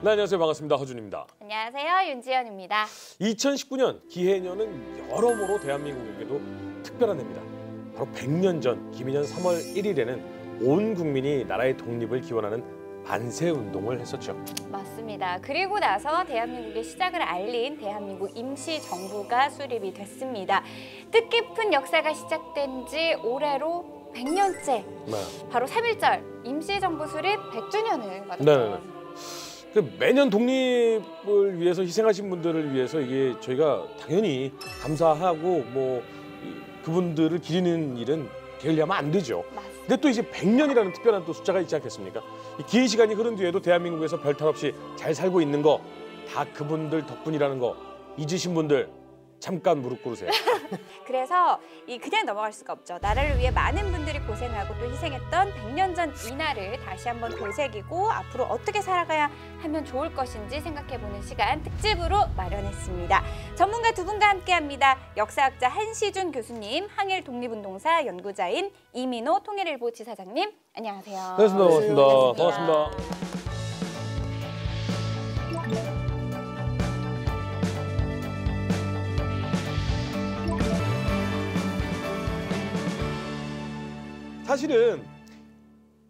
네, 안녕하세요. 반갑습니다. 허준입니다. 안녕하세요. 윤지연입니다. 2019년 기해년은 여러모로 대한민국에게도 특별한 해입니다. 바로 100년 전 기민년 3월 1일에는 온 국민이 나라의 독립을 기원하는 만세운동을 했었죠. 맞습니다. 그리고 나서 대한민국의 시작을 알린 대한민국 임시정부가 수립이 됐습니다. 뜻깊은 역사가 시작된 지 올해로 100년째. 네. 바로 3.1절 임시정부 수립 100주년을 맞았죠. 네. 그 매년 독립을 위해서 희생하신 분들을 위해서 이게 저희가 당연히 감사하고 뭐 그분들을 기리는 일은 게을리하면 안 되죠. 맞습니다. 근데 또 이제 100년이라는 특별한 또 숫자가 있지 않겠습니까? 이 긴 시간이 흐른 뒤에도 대한민국에서 별탈 없이 잘 살고 있는 거 다 그분들 덕분이라는 거 잊으신 분들 잠깐 무릎 꿇으세요. 그래서 그냥 넘어갈 수가 없죠. 나라를 위해 많은 분들이 고생하고 또 희생했던 100년 전 이날을 다시 한번 되새기고 앞으로 어떻게 살아가야 하면 좋을 것인지 생각해보는 시간 특집으로 마련했습니다. 전문가 두 분과 함께합니다. 역사학자 한시준 교수님, 항일 독립운동사 연구자인 이민호 통일일보 지사장님, 안녕하세요. 반갑습니다. 반갑습니다. 사실은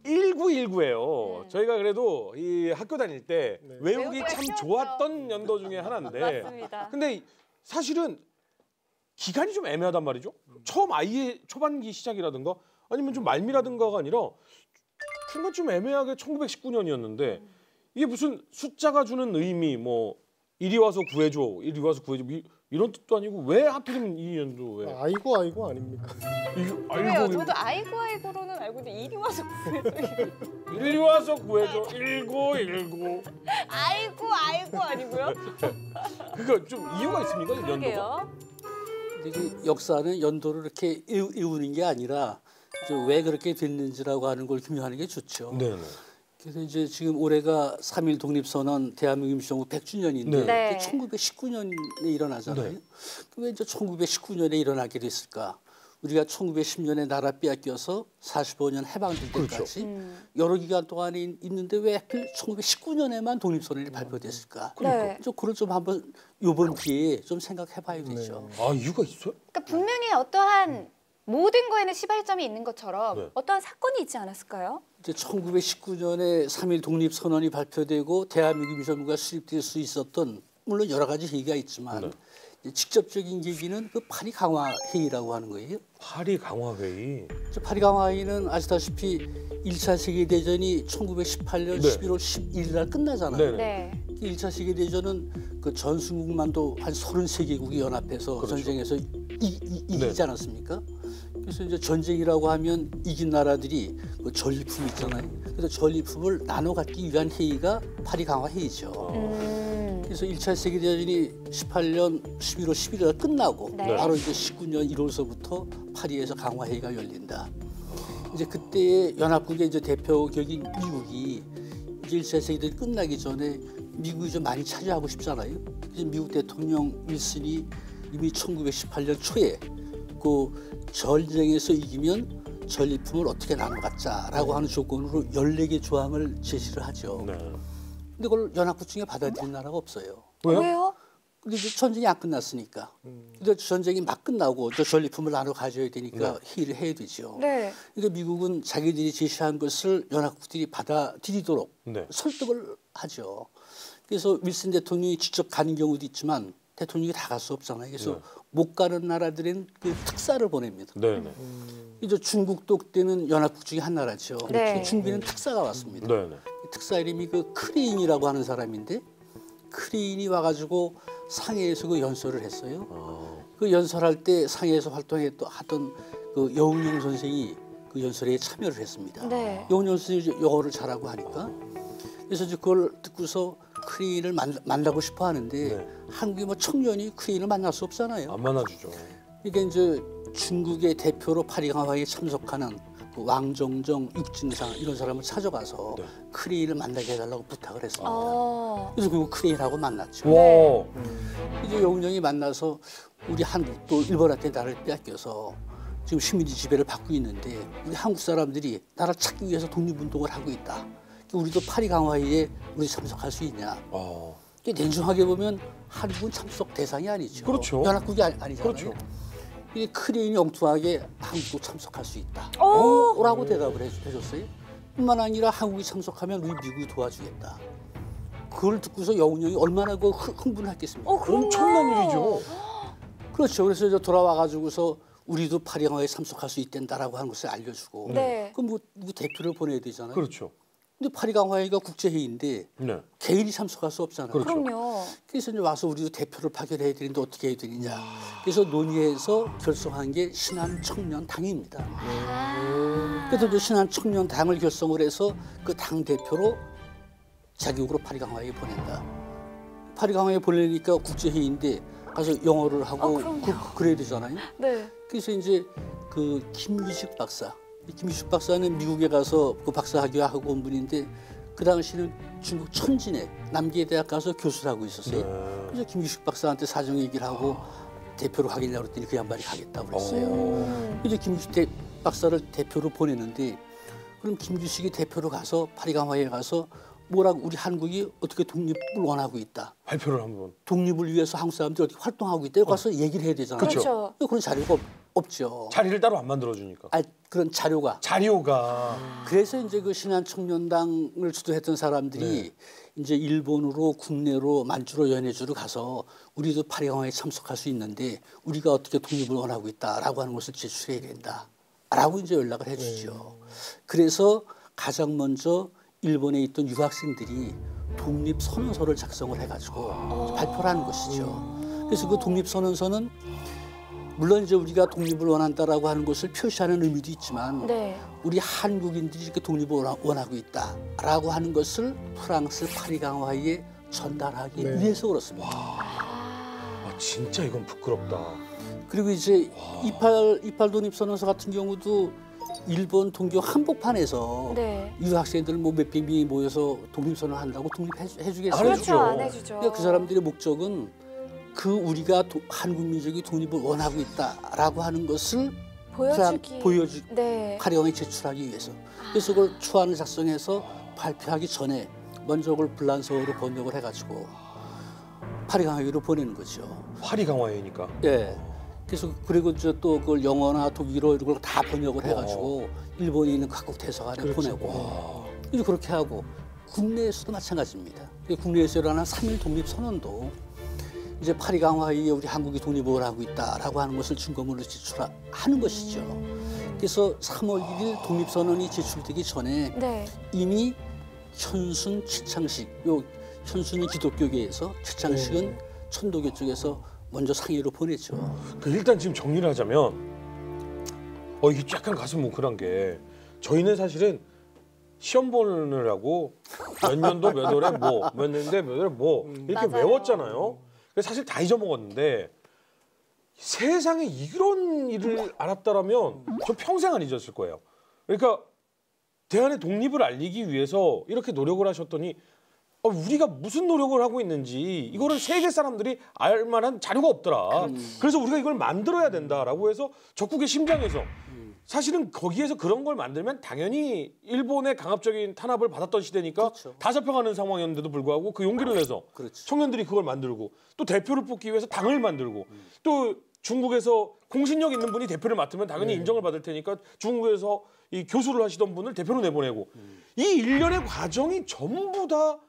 1919예요. 저희가 그래도 이 학교 다닐 때 외우기 참 좋았던 연도 중에 하나인데 맞습니다. 근데 사실은 기간이 좀 애매하단 말이죠. 처음 아예 초반기 시작이라든가 아니면 좀 말미라든가가 아니라 중간 좀 애매하게 1919년이었는데 이게 무슨 숫자가 주는 의미 뭐 이리 와서 구해줘, 이리 와서 구해줘 이런 뜻도 아니고 왜 하필이면 이 연도 왜? 아이고 아닙니까? 그래요. 저도 아이고로는 알고 있는데 이리 와서 구해줘. 이리 와서 구해줘. 1919. 아이고 아니고요? 그거 좀 이유가 있습니까? 연도가? 그러게요. 이게 역사는 연도를 이렇게 이우는 게 아니라 왜 그렇게 됐는지라고 하는 걸 규명하는 게 좋죠. 네. 그래서 이제 지금 올해가 3.1 독립선언 대한민국 임시정부 100주년인데 네. 1919년에 일어나잖아요. 네. 왜 이제 1919년에 일어나게 됐을까? 우리가 1910년에 나라 빼앗겨서 45년 해방될 때까지 여러 기간 동안에 있는데 왜 하필 1919년에만 독립선언이 발표됐을까? 네. 그걸 좀 한번 이번 기회에 좀 생각해봐야 되죠. 아 이유가 있어요? 그러니까 분명히 어떠한 모든 거에는 시발점이 있는 것처럼 네. 어떠한 사건이 있지 않았을까요? 이제 1919년에 3.1 독립선언이 발표되고 대한민국 임시정부가 수립될 수 있었던 물론 여러 가지 얘기가 있지만 이제 직접적인 계기는 그 파리 강화 회의라고 하는 거예요. 파리 강화 회의. 파리 강화 회의는 아시다시피 1차 세계 대전이 1918년 네. 11월 11일 날 끝나잖아요. 네. 네. 1차 세계 대전은 그 전승국만도 한 33개국이 연합해서 그렇죠. 전쟁에서 이기지 네. 않았습니까? 그래서 이제 전쟁이라고 하면 이긴 나라들이 그 전리품 있잖아요. 그래서 전리품을 나눠 갖기 위한 회의가 파리 강화 회의죠. 그래서 1차 세계 대전이 18년 11월 11일 날 끝나고 네. 바로 이제 19년 1월서부터 파리에서 강화 회의가 열린다. 이제 그때의 연합국의 이제 대표격인 미국이 1차 세계 대전이 끝나기 전에 미국이 좀 많이 차지하고 싶잖아요. 그래서 미국 대통령 윌슨이 이미 1918년 초에 그 전쟁에서 이기면 전리품을 어떻게 나눠 갖자라고 하는 조건으로 14개 조항을 제시를 하죠. 네. 근데 그걸 연합국 중에 받아들인 나라가 없어요. 왜요? 근데 이제 전쟁이 안 끝났으니까. 근데 전쟁이 막 끝나고 저 전리품을 나눠 가져야 되니까 회의를 해야 되죠. 네. 그러니까 미국은 자기들이 제시한 것을 연합국들이 받아들이도록 설득을 하죠. 그래서 윌슨 대통령이 직접 가는 경우도 있지만 대통령이 다 갈 수 없잖아요. 그래서 못 가는 나라들은 그 특사를 보냅니다. 네. 이제 중국도 그때는 연합국 중에 한 나라죠. 네. 중국에는 특사가 왔습니다. 네. 특사 이름이 그 크레인이라고 하는 사람인데 크레인이 와가지고 상해에서 그 연설을 했어요. 그 연설할 때 상해에서 활동했던 그 여운용 선생이 그 연설에 참여를 했습니다. 네. 여운용 선생이 영어를 잘하고 하니까 그래서 이제 그걸 듣고서 크레인을 만나고 싶어 하는데 한국의 뭐 청년이 크레인을 만날 수 없잖아요. 안 만나주죠. 그러니까 이제 중국의 대표로 파리 강화회에 참석하는 그 왕정정, 육진상 이런 사람을 찾아가서 크레인을 만나게 해달라고 부탁을 했습니다. 그래서 그 크레인하고 만났죠. 와. 이제 여운형이 만나서 우리 한국도 일본한테 나라를 빼앗겨서 지금 식민지 지배를 받고 있는데 우리 한국 사람들이 나라를 찾기 위해서 독립운동을 하고 있다. 우리도 파리 강화회에 우리 참석할 수 있냐? 냉정하게 보면 한국은 참석 대상이 아니죠. 그렇죠. 연합국이 아니잖아요. 그렇죠. 이 크레인이 엉뚱하게 한국도 참석할 수 있다. 라고 대답을 해줬어요. 뿐만 아니라 한국이 참석하면 우리 미국이 도와주겠다. 그걸 듣고서 영훈 형이 얼마나 그 흥분했겠습니까? 엄청난 일이죠. 그렇죠. 그래서 이제 돌아와가지고서 우리도 파리 강화회에 참석할 수 있단다라고 하는 것을 알려주고. 네. 그럼 뭐 누구 대표를 보내야 되잖아요. 그렇죠. 근데 파리 강화회가 국제회의인데 네. 개인이 참석할 수 없잖아요. 그렇죠. 그럼요. 그래서 이제 와서 우리도 대표를 파견해야 되는데 어떻게 해야 되느냐. 그래서 논의해서 결성한 게 신한청년당입니다. 그래서 이제 신한청년당을 결성을 해서 그 당 대표로 자격으로 파리 강화회에 보낸다. 파리 강화회에 보내니까 국제회의인데 가서 영어를 하고 그래야 되잖아요. 네. 그래서 이제 그 김유식 박사, 이 김유식 박사는 미국에 가서 그 박사학위하고 온 분인데 그 당시는 중국 천진에 남계대학 가서 교수를 하고 있었어요. 그래서 김유식 박사한테 사정 얘기를 하고 대표로 가겠냐고 그랬더니 그 양반이 가겠다고 그랬어요. 이제 김유식 박사를 대표로 보내는데 그럼 김유식이 대표로 가서 파리 강화회에 가서 뭐라고 우리 한국이 어떻게 독립을 원하고 있다. 발표를 한번. 독립을 위해서 한국 사람들이 어떻게 활동하고 있다. 가서 얘기를 해야 되잖아요. 그렇죠. 그런 자료가 없죠. 자리를 따로 안 만들어주니까. 그런 자료가. 그래서 이제 그 신한청년당을 주도했던 사람들이 이제 일본으로 국내로 만주로 연해주로 가서 우리도 파리 강화회에 참석할 수 있는데 우리가 어떻게 독립을 원하고 있다라고 하는 것을 제출해야 된다라고 이제 연락을 해주죠. 그래서 가장 먼저 일본에 있던 유학생들이 독립선언서를 작성을 해가지고 발표를 하는 것이죠. 그래서 그 독립선언서는 물론 이제 우리가 독립을 원한다라고 하는 것을 표시하는 의미도 있지만 우리 한국인들이 이렇게 독립을 원하고 있다라고 하는 것을 프랑스 파리 강화회에 전달하기 위해서 그렇습니다. 진짜 이건 부끄럽다. 그리고 이제 28 독립선언서 같은 경우도 일본 동경 한복판에서 유학생들 뭐 몇백 명이 모여서 독립선언을 한다고 독립해주겠어요? 그렇죠. 안 해주죠. 그 사람들의 목적은 그 우리가 한국 민족이 독립을 원하고 있다라고 하는 것을 파리 강화회에 제출하기 위해서. 그래서 그걸 초안을 작성해서 발표하기 전에 먼저 그걸 불란서어로 번역을 해가지고 파리 강화회로 보내는 거죠. 파리 강화회니까. 예. 그래서 그리고 또 그걸 영어나 독일어 이런 걸 다 번역을 해가지고 일본에 있는 각국 대사관에 보내고 이제 그렇게 하고 국내에서도 마찬가지입니다. 국내에서 일어난 3.1 독립선언도 이제 파리 강화회에 우리 한국이 독립을 하고 있다라고 하는 것을 증거물로 제출하는 것이죠. 그래서 3월 1일 독립선언이 제출되기 전에 이미 현순, 최창식, 현순은 기독교계에서 최창식은 천도교 쪽에서 먼저 상의로 보냈죠. 일단 지금 정리를 하자면 이게 약간 가슴 뭉클한 게 저희는 사실은 시험 보느라고 몇 년도 몇 월에 뭐, 몇 년대 몇 월에 뭐 이렇게 외웠잖아요. 그래서 사실 다 잊어먹었는데 세상에 이런 일을 알았다라면 저 평생 안 잊었을 거예요. 그러니까 대한의 독립을 알리기 위해서 이렇게 노력을 하셨더니 우리가 무슨 노력을 하고 있는지 이거를 세계 사람들이 알 만한 자료가 없더라. 그래서 우리가 이걸 만들어야 된다라고 해서 적국의 심장에서 사실은 거기에서 그런 걸 만들면 당연히 일본의 강압적인 탄압을 받았던 시대니까 다 잡혀가는 상황이었는데도 불구하고 그 용기를 내서 청년들이 그걸 만들고 또 대표를 뽑기 위해서 당을 만들고 또 중국에서 공신력 있는 분이 대표를 맡으면 당연히 인정을 받을 테니까 중국에서 이 교수를 하시던 분을 대표로 내보내고 이 일련의 과정이 전부 다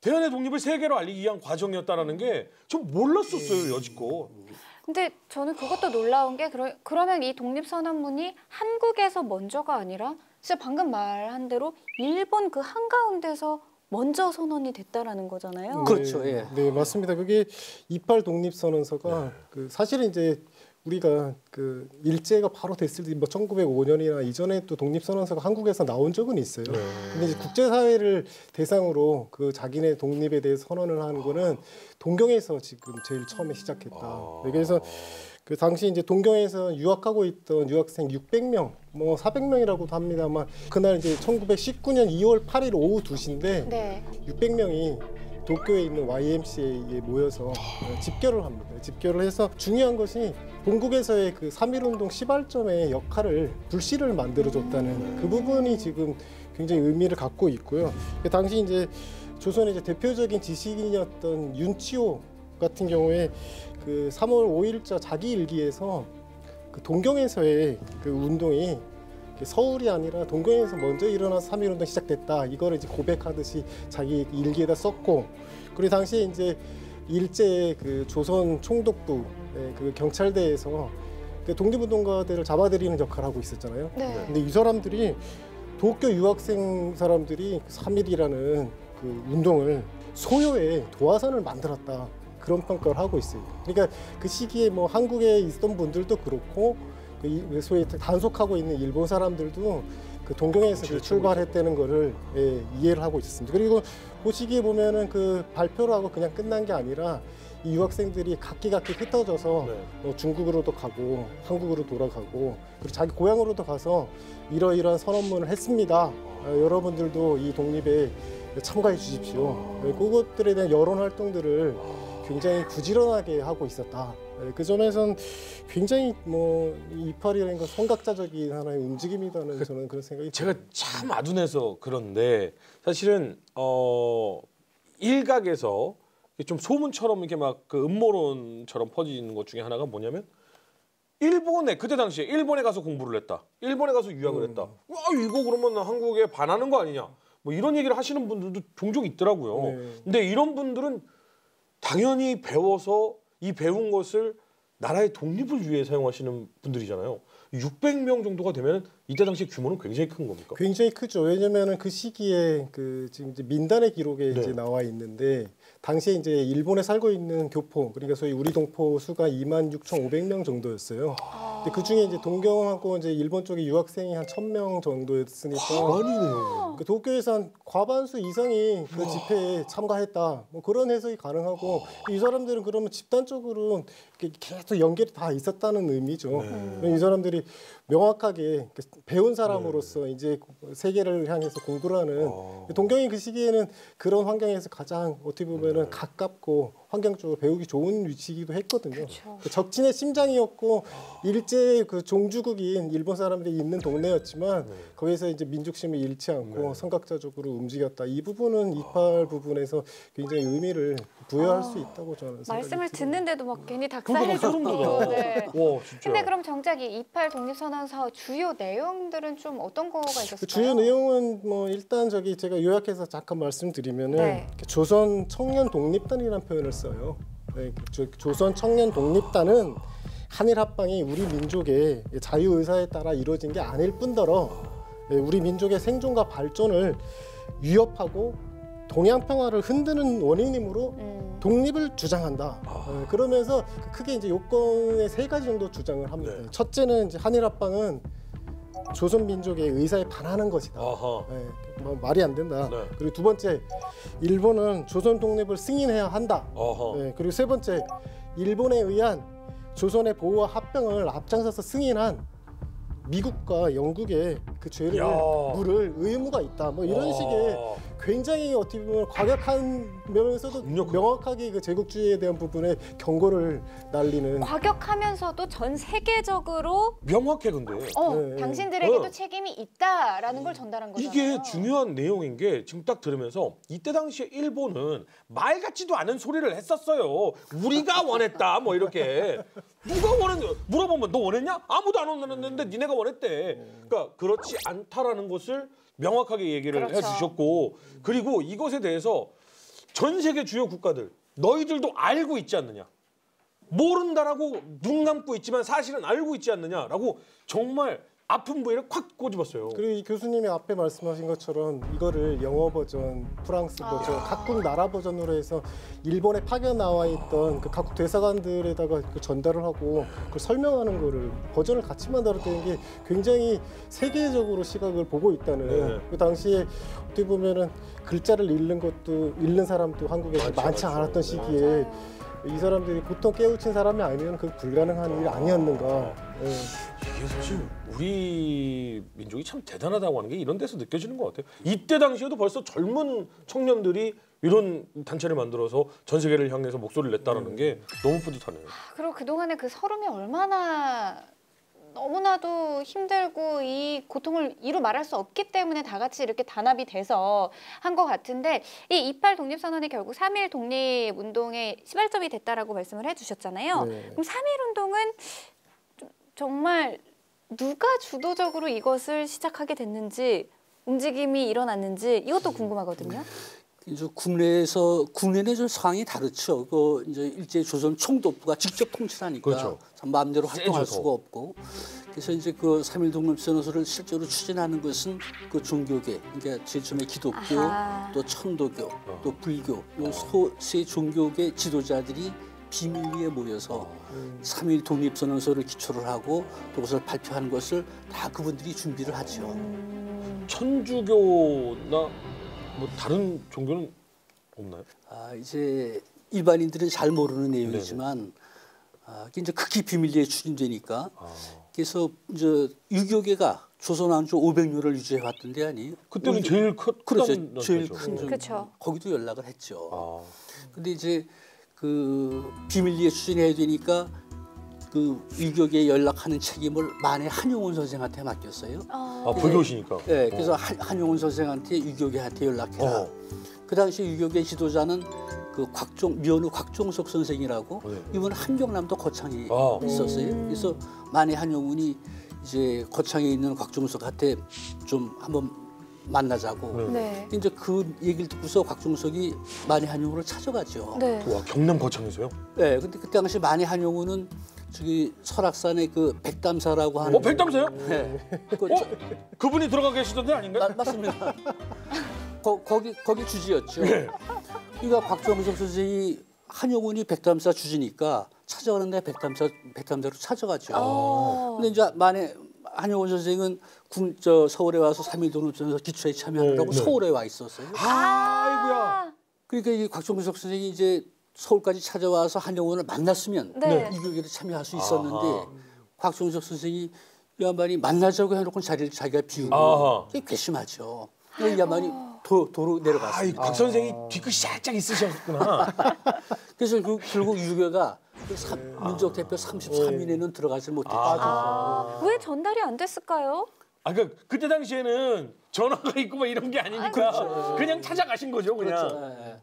대한의 독립을 세계로 알리기 위한 과정이었다는 게 전 몰랐었어요, 여지껏. 근데 저는 그것도 놀라운 게 그러면 이 독립선언문이 한국에서 먼저가 아니라 진짜 방금 말한 대로 일본 그 한가운데서 먼저 선언이 됐다라는 거잖아요. 그렇죠. 네, 맞습니다. 그게 28 독립선언서가 사실은 이제 우리가 그 일제가 바로 됐을 때 뭐 1905년이나 이전에 또 독립선언서가 한국에서 나온 적은 있어요. 근데 이제 국제사회를 대상으로 그 자기네 독립에 대해서 선언을 하는 거는 동경에서 지금 제일 처음에 시작했다. 그래서 그 당시 이제 동경에서 유학하고 있던 유학생 600명, 뭐 400명이라고도 합니다만 그날 이제 1919년 2월 8일 오후 2시인데 600명이 도쿄에 있는 YMCA에 모여서 집결을 합니다. 집결을 해서 중요한 것이 본국에서의 그 3.1운동 시발점의 역할을 불씨를 만들어줬다는 그 부분이 지금 굉장히 의미를 갖고 있고요. 그 당시 이제 조선의 이제 대표적인 지식인이었던 윤치호 같은 경우에 그 3월 5일자 자기 일기에서 그 동경에서의 그 운동이 서울이 아니라 동경에서 먼저 일어나서 3.1운동 시작됐다. 이거를 이제 고백하듯이 자기 일기에다 썼고, 그리고 당시에 이제 일제의 그 조선 총독부 그 경찰대에서 그 독립운동가들을 잡아들이는 역할을 하고 있었잖아요. 네. 근데 이 사람들이 도쿄 유학생 사람들이 3.1이라는 그 운동을 소요해 도화선을 만들었다. 그런 평가를 하고 있어요. 그러니까 그 시기에 뭐 한국에 있던 분들도 그렇고 그 소위 단속하고 있는 일본 사람들도 그 동경에서 그 출발했다는 거를 이해를 하고 있었습니다. 그리고 그 시기에 보면은 그 발표를 하고 그냥 끝난 게 아니라 이 유학생들이 각기 흩어져서 중국으로도 가고 한국으로 돌아가고 그리고 자기 고향으로도 가서 이러이러한 선언문을 했습니다. 여러분들도 이 독립에 참가해 주십시오. 그것들에 대한 여론 활동들을 굉장히 부지런하게 하고 있었다. 그 점에선 굉장히 뭐 28이라는 건 선각자적인 하나의 움직임이라는 저는 그런 생각이 제가 참 아둔해서 그런데 사실은 일각에서 좀 소문처럼 이렇게 막 그 음모론처럼 퍼지는 것 중에 하나가 뭐냐면 일본에 그때 당시에 일본에 가서 공부를 했다. 일본에 가서 유학을 했다. 와 이거 그러면 한국에 반하는 거 아니냐. 뭐 이런 얘기를 하시는 분들도 종종 있더라고요. 근데 이런 분들은 당연히 배워서 이 배운 것을 나라의 독립을 위해 사용하시는 분들이잖아요. 600명 정도가 되면 이때 당시 규모는 굉장히 큰 겁니까? 굉장히 크죠. 왜냐면은 그 시기에 그 지금 이제 민단의 기록에 네. 이제 나와 있는데 당시에 이제 일본에 살고 있는 교포 그러니까 소위 우리 동포 수가 26,500명 정도였어요. 근데 그 중에 이제 동경하고 이제 일본 쪽에 유학생이 한 1,000명 정도였으니까 과반이네요. 그 도쿄에서 한 과반수 이상이 그 집회에 참가했다. 뭐 그런 해석이 가능하고 이 사람들은 그러면 집단적으로 계속 연결이 다 있었다는 의미죠. 이 사람들이 명확하게 배운 사람으로서 이제 세계를 향해서 공부를 하는 동경이 그 시기에는 그런 환경에서 가장 어떻게 보면은 가깝고 환경적으로 배우기 좋은 위치이기도 했거든요. 그 적진의 심장이었고 일제 그 종주국인 일본 사람들이 있는 동네였지만 거기서 이제 민족심을 잃지 않고 선각자적으로 움직였다. 이 부분은 28 부분에서 굉장히 의미를 부여할 수 있다고 저는 생각이 말씀을 듭니다. 듣는데도 막 괜히 소름 닭살이 돋아. 네. 와 진짜. 근데 그럼 정작 이 28 독립선언서 주요 내용들은 좀 어떤 거가 있었을까요? 그 주요 내용은 뭐 일단 저기 제가 요약해서 잠깐 말씀드리면은 네. 조선 청년 독립단이라는 표현을 써요. 네, 조선 청년 독립단은 한일 합방이 우리 민족의 자유 의사에 따라 이루어진 게 아닐 뿐더러 우리 민족의 생존과 발전을 위협하고 동양 평화를 흔드는 원인이므로 독립을 주장한다. 그러면서 크게 이제 요건의 3가지 정도 주장을 합니다. 네. 첫째는 이제 한일 합방은 조선 민족의 의사에 반하는 것이다. 아하. 뭐 말이 안 된다. 네. 그리고 2번째, 일본은 조선 독립을 승인해야 한다. 아하. 그리고 3번째, 일본에 의한 조선의 보호와 합병을 앞장서서 승인한 미국과 영국의 그 죄를 야. 물을 의무가 있다. 뭐 이런 식의 굉장히 어떻게 보면 과격한 면에서도 강력한. 명확하게 그 제국주의에 대한 부분에 경고를 날리는 과격하면서도 전 세계적으로 명확해 근데. 네. 당신들에게도 네. 책임이 있다라는 걸 전달한 거잖아요. 이게 중요한 내용인 게 지금 딱 들으면서 이때 당시에 일본은 말 같지도 않은 소리를 했었어요. 우리가 원했다 뭐 이렇게. 누가 원했냐 물어보면 너 원했냐? 아무도 안 원했는데 니네가 원했대. 그러니까 그렇지 않다라는 것을 명확하게 얘기를 그렇죠. 해주셨고 그리고 이것에 대해서 전 세계 주요 국가들 너희들도 알고 있지 않느냐. 모른다라고 눈 감고 있지만 사실은 알고 있지 않느냐라고 정말 아픈 부위를 콱 꼬집었어요. 그리고 이 교수님이 앞에 말씀하신 것처럼 이거를 영어 버전, 프랑스 버전, 각국 나라 버전으로 해서 일본에 파견 나와 있던 그 각국 대사관들에다가 그 전달을 하고 그걸 설명하는 거를 버전을 같이 만들었다는 게 굉장히 세계적으로 시각을 보고 있다는 네. 그 당시에 어떻게 보면은 글자를 읽는 사람도 한국에 많지 않았던 시기에 이 사람들이 보통 깨우친 사람이 아니면 그 불가능한 일이 아니었는가. 이게 사실 우리 민족이 참 대단하다고 하는 게 이런 데서 느껴지는 것 같아요. 이때 당시에도 벌써 젊은 청년들이 이런 단체를 만들어서 전 세계를 향해서 목소리를 냈다는 게 너무 뿌듯하네요. 그리고 그동안에 그 서름이 얼마나 너무나도 힘들고 이 고통을 이루 말할 수 없기 때문에 다 같이 이렇게 단합이 돼서 한 것 같은데 이 28 독립선언이 결국 3.1 독립운동의 시발점이 됐다라고 말씀을 해주셨잖아요. 네. 그럼 3.1 운동은 정말 누가 주도적으로 이것을 시작하게 됐는지 움직임이 일어났는지 이것도 궁금하거든요. 이제 국내는 좀 상황이 다르죠. 그 이제 일제 조선 총독부가 직접 통치하니까 그렇죠. 참 마음대로 활동할 세죠. 수가 없고, 그래서 이제 그 3.1 독립선언서를 실제로 추진하는 것은 그 종교계, 그러니까 제일 처음에 기독교, 아하. 또 천도교, 또 불교, 요 세 종교계 지도자들이 비밀리에 모여서 3.1 독립선언서를 기초를 하고 또 그것을 발표하는 것을 다 그분들이 준비를 하죠. 천주교나 뭐 다른 종교는 없나요? 이제 일반인들은 잘 모르는 내용이지만 이게 이제 극히 비밀리에 추진되니까 그래서 이제 유교계가 조선 왕조 500년을 유지해 왔던 데 아니에요? 그때는 제일 그렇죠. 크다는 제일 거죠. 큰 종. 그렇죠. 거기도 연락을 했죠. 아, 근데 이제 그 비밀리에 추진해야 되니까 그 유교계에 연락하는 책임을 만해 한용운 선생한테 맡겼어요. 불교시니까. 네, 그래서 한용운 선생한테 유교계한테 연락해라. 그 당시 유교계 지도자는 그 미연우 곽종석 선생이라고 네. 이분 한경남도 거창에 있었어요. 그래서 만해 한용운이 이제 거창에 있는 곽종석한테 좀 한번 만나자고. 네. 이제 그 얘기를 듣고서 곽종석이 만해 한용운을 찾아가죠. 네. 와, 경남 거창에서요? 네, 근데 그때 당시 만해 한용운은 저기 설악산의 그 백담사라고 하는. 백담사요? 네. 그분이 들어가 계시던데 아닌가요? 맞습니다. 거기 주지였죠. 그러니까 곽종석 선생이 한용운이 백담사 주지니까 찾아가는데 백담사로 찾아가죠. 근데 이제 만에 한용운 선생은 서울에 와서 3.1 독립선언서 기초에 참여하느라고 서울에 와 있었어요. 아이고야. 그러니까 이 곽종석 선생이 이제 서울까지 찾아와서 한용운을 만났으면 네. 이 교계를 참여할 수 있었는데 곽종석 선생이 이 양반이 만나자고 해놓고 자리를 자기가 비우고 그게 괘씸하죠. 이 양반이 도로 내려갔습니다. 박 선생이 뒤끝이 살짝 있으셨구나. 그래서 결국 유교가 민족 대표 33인에는 들어가지 못했죠. 왜 전달이 안 됐을까요? 그러니까 그때 당시에는 전화가 있고 뭐 이런 게 아니니까 그냥 찾아가신 거죠, 그냥. 그렇죠. 네.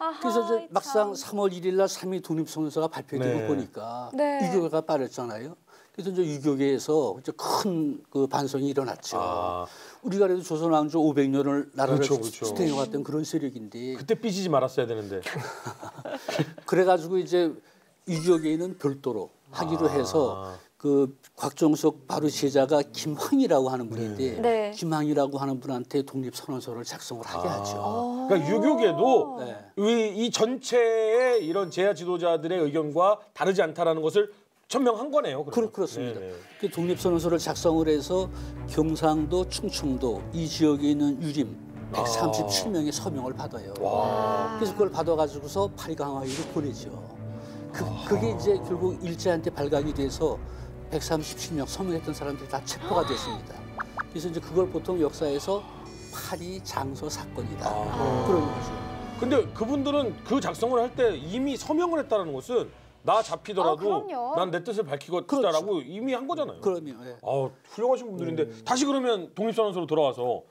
아하, 그래서 이제 막상 참. 3월 1일 날 3.1 독립선언서가 발표되고 네. 보니까 네. 유교가 빠졌잖아요. 그래서 이제 유교계에서 이제 큰 그 반성이 일어났죠. 우리가 그래도 조선 왕조 500년을 나라를 그렇죠. 수행해왔던 그런 세력인데 그때 삐지지 말았어야 되는데. 그래가지고 이제 유교계에는 별도로 하기로 해서 그 곽종석 바로 제자가 김황이라고 하는 분인데 네. 김황이라고 하는 분한테 독립선언서를 작성을 하게 하죠. 그러니까 유교계도 네. 이 전체의 이런 제야 지도자들의 의견과 다르지 않다라는 것을 천명한 거네요. 그러면. 그렇습니다. 네. 그 독립선언서를 작성을 해서 경상도, 충청도 이 지역에 있는 유림 137명의 서명을 받아요. 그래서 그걸 받아가지고서 파리 강화회의로 보내죠. 그게 이제 결국 일제한테 발각이 돼서 137명 서명했던 사람들이 다 체포가 됐습니다. 그래서 이제 그걸 보통 역사에서 파리 장서 사건이다. 그런 거죠. 근데 그분들은 그 작성을 할 때 이미 서명을 했다는 것은 나 잡히더라도 그럼요. 난 내 뜻을 밝히겠다라고 그렇죠. 이미 한 거잖아요. 그러면 예. 훌륭하신 분들인데 다시 그러면 독립선언서로 돌아와서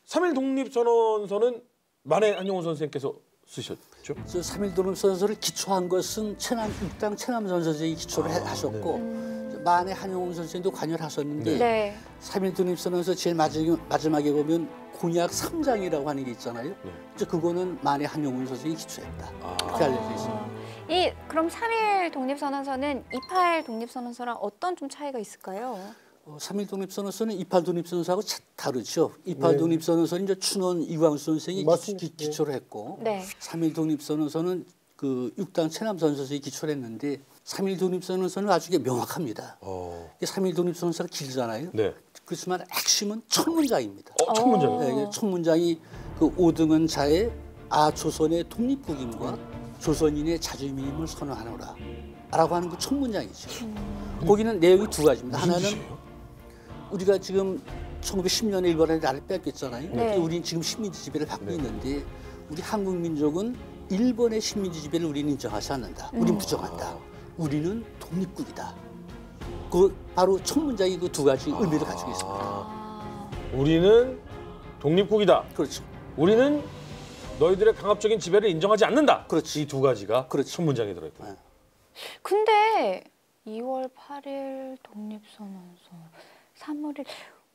3.1 독립선언서는 만해 한용운 선생님께서 쓰셨죠? 저 3.1 독립선언서를 기초한 것은 육당 최남선 선생이 기초를 하셨고 만해 한용운 선생도 관여를 하셨는데 네. 3.1 독립선언서 제일 마지막에 보면 공약 3장이라고 하는 게 있잖아요. 이제 그거는 만해 한용운 선생이 기초했다. 그렇게 알려져 있습니다. 그럼 3.1 독립선언서는 2.8 독립선언서랑 어떤 좀 차이가 있을까요? 3.1 독립선언서는 2.8 독립선언서하고 다르죠. 2.8 독립선언서는 이제 춘원 이광수 선생이 기초를 했고 네. 3.1 독립선언서는 그 육당 최남선 선생이 기초를 했는데 3.1 독립선언서는 아주 명확합니다. 3.1 독립선언서가 길잖아요. 네. 그렇지만 핵심은 첫 문장입니다. 첫 문장이요? 네, 첫 문장이 그 오등은 자의 조선의 독립국임과 조선인의 자주민임을 선언하노라 라고 하는 그 첫 문장이죠. 거기는 내용이 두 가지입니다. 하나는 우리가 지금 1910년에 일본에 나라를 뺏겼잖아요. 네. 우리는 지금 식민지 지배를 받고 있는데 우리 한국 민족은 일본의 식민지 지배를 우리는 인정하지 않는다. 우리는 부정한다. 우리는 독립국이다. 그 바로 첫 문장이 그 두 가지 의미를 가지고 있습니다. 우리는 독립국이다. 그렇죠. 우리는 너희들의 강압적인 지배를 인정하지 않는다. 그렇지. 이 두 가지가 그렇지. 첫 문장에 들어있다. 네. 근데 2월 8일 독립선언서, 3월 1일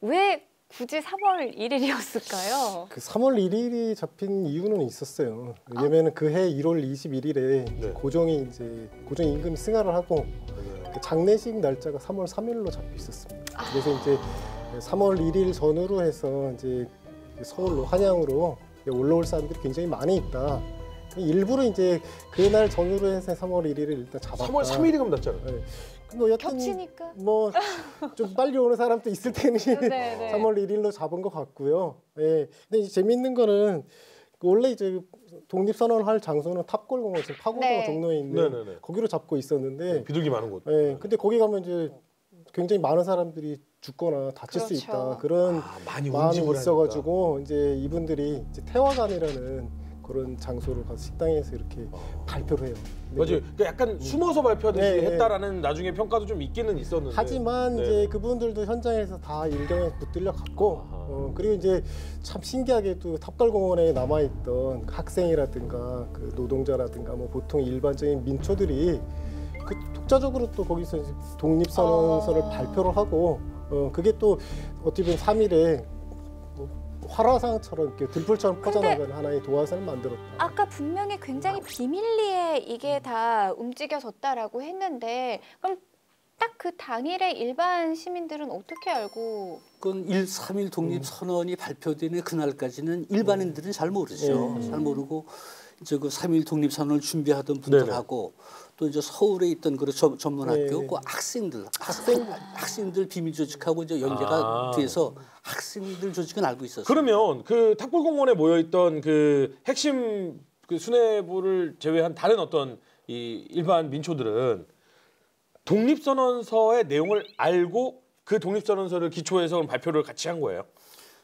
왜 굳이 3월 1일이었을까요? 그 3월 1일이 잡힌 이유는 있었어요. 왜냐면은 그해 1월 21일에 네. 고종 임금이 승하를 하고 그 장례식 날짜가 3월 3일로 잡혀 있었습니다. 그래서 이제 3월 1일 전후로 해서 이제 서울로 한양으로 올라올 사람들이 굉장히 많이 있다. 일부러 이제 그날 전후로 해서 3월 1일을 일단 잡았다. 3월 3일이 그럼 났잖아요. 네. 뭐 여튼 겹치니까. 뭐 좀 빨리 오는 사람도 있을 테니 네. 3월 1일로 잡은 것 같고요. 예. 근데 이제 재밌는 거는 원래 이제 독립선언을 할 장소는 탑골공원 지금 파고다가 네. 종로에 있는 네네네. 거기로 잡고 있었는데, 비둘기 많은 곳. 예. 근데 거기 가면 이제 굉장히 많은 사람들이 죽거나 다칠 수 그렇죠. 있다 그런 많이 마음이 운집을 있어가지고 이제 이분들이 이제 태화관이라는 그런 장소로 가서 식당에서 이렇게 발표를 해요. 근데 맞아요. 그러니까 약간 숨어서 발표하듯이 네, 네. 했다라는 나중에 평가도 좀 있기는 있었는데. 하지만 네. 이제 그분들도 현장에서 다 일경에 붙들려 갔고, 그리고 이제 참 신기하게도 탑골공원에 남아있던 학생이라든가 그 노동자라든가 뭐 보통 일반적인 민초들이 그 독자적으로 또 거기서 이제 독립선언서를 발표를 하고, 그게 또 어떻게 보면 3일에 활화상처럼 이렇게 들불처럼 퍼져나가는 하나의 도화선을 만들었다. 아까 분명히 굉장히 비밀리에 이게 다 움직여졌다라고 했는데, 그럼 딱 그 당일에 일반 시민들은 어떻게 알고? 그건 3.1 독립선언이 발표되는 그날까지는 일반인들은 잘 모르죠. 잘 모르고 이제 그 3.1 독립선언을 준비하던 분들하고 또 이제 서울에 있던 그 전문학교 그 학생들 비밀 조직하고 이제 연계가 돼서 학생들 조직은 알고 있었어요. 그러면 그 탑골공원에 모여있던 그 핵심 그 수뇌부를 제외한 다른 어떤 이 일반 민초들은 독립선언서의 내용을 알고 그 독립선언서를 기초해서 발표를 같이 한 거예요?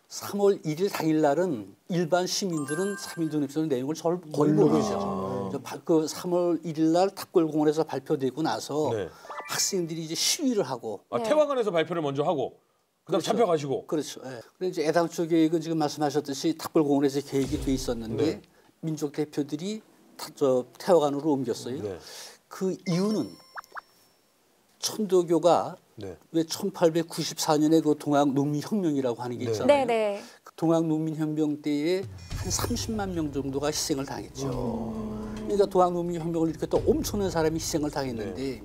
3월 1일 당일 날은 일반 시민들은 3.1 독립선언 내용을 거의 모르죠. 그 3월 1일 날 탑골공원에서 발표되고 나서 네. 학생들이 이제 시위를 하고 태화관에서 발표를 먼저 하고 그다음 그렇죠. 잡혀가시고. 그렇죠. 예. 그래서 이제 애당초 계획은 지금 말씀하셨듯이 탑골공원에서 계획이 돼 있었는데 네. 민족 대표들이 태화관으로 옮겼어요. 네. 그 이유는 천도교가 네. 왜 1894년에 그 동학농민혁명이라고 하는 게 있잖아요. 네네. 그 동학농민혁명 때에 한 30만 명 정도가 희생을 당했죠. 그러니까 동학농민혁명을 이렇게 또 엄청난 사람이 희생을 당했는데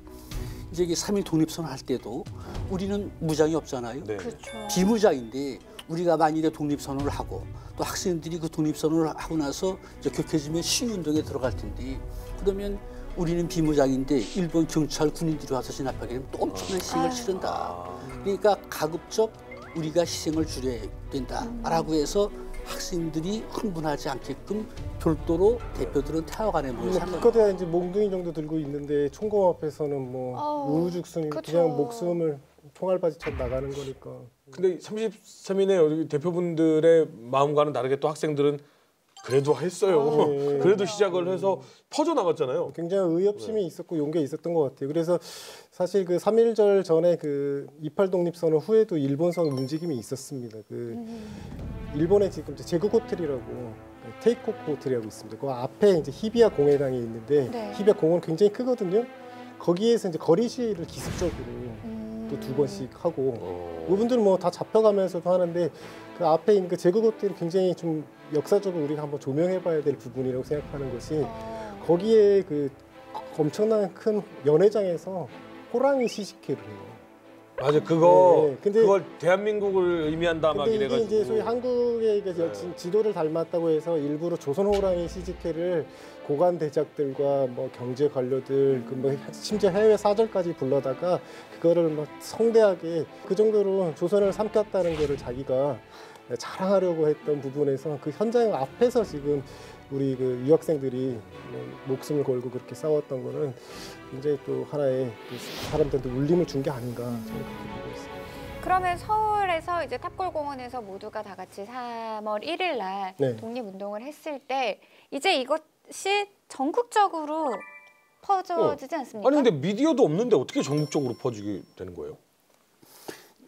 이제 이게 3.1 독립선언 할 때도 우리는 무장이 없잖아요. 네. 그렇죠. 비무장인데 우리가 만일에 독립선언을 하고 또 학생들이 그 독립선언을 하고 나서 이제 격해지면 시위운동에 들어갈 텐데 그러면 우리는 비무장인데 일본 경찰 군인들이 와서 진압하게 되면 또 엄청난 희생을 치른다. 그러니까 가급적 우리가 희생을 줄여야 된다라고 해서 학생들이 흥분하지 않게끔 별도로 대표들은 태화관에 모여서 한 거예요. 기껏해야 이제 몽둥이 정도 들고 있는데 총검 앞에서는 뭐 우후죽순이 그쵸. 그냥 목숨을 총알바지처럼 나가는 거니까. 근데 33인의 대표분들의 마음과는 다르게 또 학생들은 그래도 했어요. 네. 그래도 시작을 해서 퍼져나갔잖아요. 굉장히 의협심이 있었고 용기가 있었던 것 같아요. 그래서 사실 그 3.1절 전에 그 28 독립선언 후에도 일본선 움직임이 있었습니다. 그 일본에 지금 제국 호텔이라고 테이코쿠 호텔이라고 있습니다. 그 앞에 이제 히비야 공회당이 있는데 네. 히비야 공원 굉장히 크거든요. 거기에서 이제 거리 시위를 기습적으로 또 2번씩 하고 이분들은 뭐 다 잡혀가면서도 하는데 그 앞에 있는 그 제국 호텔이 굉장히 좀 역사적으로 우리가 한번 조명해봐야 될 부분이라고 생각하는 것이 거기에 그 엄청난 큰 연회장에서 호랑이 시식회를 해요. 맞아, 그거 네, 근데- 그걸 대한민국을 의미한다 막 근데 이게 이래가지고. 이제 소위 한국의 그 네. 지도를 닮았다고 해서 일부러 조선 호랑이 시식회를 고관 대작들과 뭐 경제 관료들, 그 뭐 심지어 해외 사절까지 불러다가 그거를 막 성대하게 그 정도로 조선을 삼켰다는 거를 자기가 자랑하려고 했던 부분에서 그 현장 앞에서 지금 우리 그 유학생들이 목숨을 걸고 그렇게 싸웠던 거는 굉장히 또 하나의 그 사람들한테 울림을 준 게 아닌가 저는 그렇게 보고 있습니다. 그러면 서울에서 이제 탑골공원에서 모두가 다 같이 3월 1일 날 네. 독립운동을 했을 때 이제 이것이 전국적으로 퍼져지지 않습니까? 아니 근데 미디어도 없는데 어떻게 전국적으로 퍼지게 되는 거예요?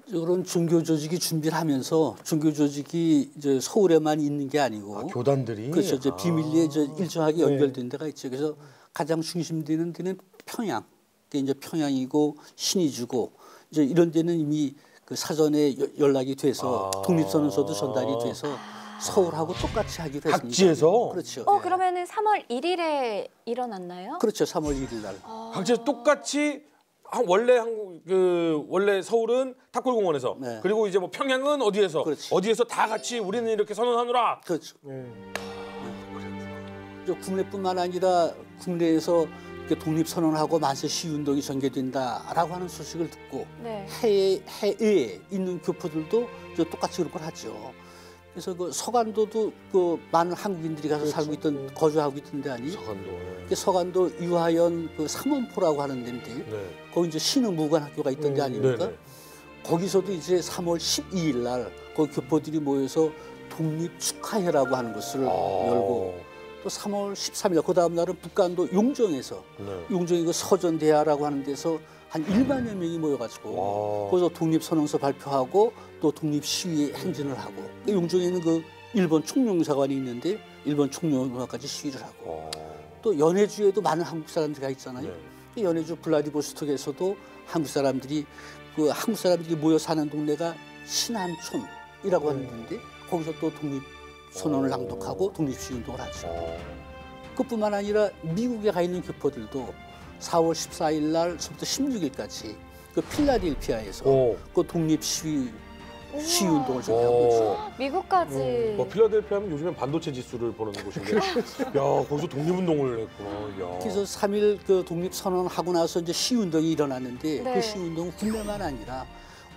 이런 종교 조직이 준비를 하면서 종교 조직이 이제 서울에만 있는 게 아니고 교단들이 그렇죠. 이제 비밀리에 이제 일정하게 연결된 데가 있죠. 그래서 가장 중심되는 데는 평양. 그게 이제 평양이고 신의주고 이제 이런 데는 이미 그 사전에 연락이 돼서 독립선언서도 전달이 돼서 서울하고 똑같이 하기로 했습니다. 각지에서? 그렇죠. 그러면은 3월 1일에 일어났나요? 그렇죠. 3월 1일 날. 각지에서 똑같이 원래 서울은 탁골공원에서 네. 그리고 이제 뭐 평양은 어디에서 그렇지. 어디에서 다 같이 우리는 이렇게 선언하노라. 그렇죠. 네. 국내뿐만 아니라 국내에서 독립선언하고 만세 시위운동이 전개된다라고 하는 소식을 듣고 네. 해외에 있는 교포들도 똑같이 그런 걸 하죠. 그래서 그 서간도도 그 많은 한국인들이 가서 그렇죠. 살고 있던 거주하고 있던 데 아니? 서간도. 그 서간도 유하연 그 삼원포라고 하는 데인데 네. 거기 이제 신흥무관학교가 있던 데 아닙니까? 네네. 거기서도 이제 3월 12일 날 그 교포들이 모여서 독립 축하회라고 하는 것을 열고 또 3월 13일 날 그 다음 날은 북간도 용정에서 네. 용정이 그 서전대야라고 하는 데서 한 1만여 명이 모여가지고 거기서 독립선언서 발표하고 또 독립시위 행진을 하고 용정에 있는 그 일본 총영사관이 있는데 일본 총영사관까지 시위를 하고 또 연해주에도 많은 한국 사람들이 가 있잖아요. 네. 연해주 블라디보스톡에서도 한국 사람들이 모여 사는 동네가 신안촌이라고 하는 데인데 거기서 또 독립선언을 낭독하고 독립시위운동을 하죠. 그뿐만 아니라 미국에 가 있는 교포들도 4월 14일 날부터 16일까지 그 필라델피아에서 그 시위운동을 하고 있어요. 미국까지. 뭐 필라델피아면 요즘엔 반도체 지수를 보는 곳인데, 야 거기서 독립운동을 했구나. 야. 그래서 3일 그 독립선언하고 나서 이제 시위운동이 일어났는데 네. 그 시위운동은 국내만 아니라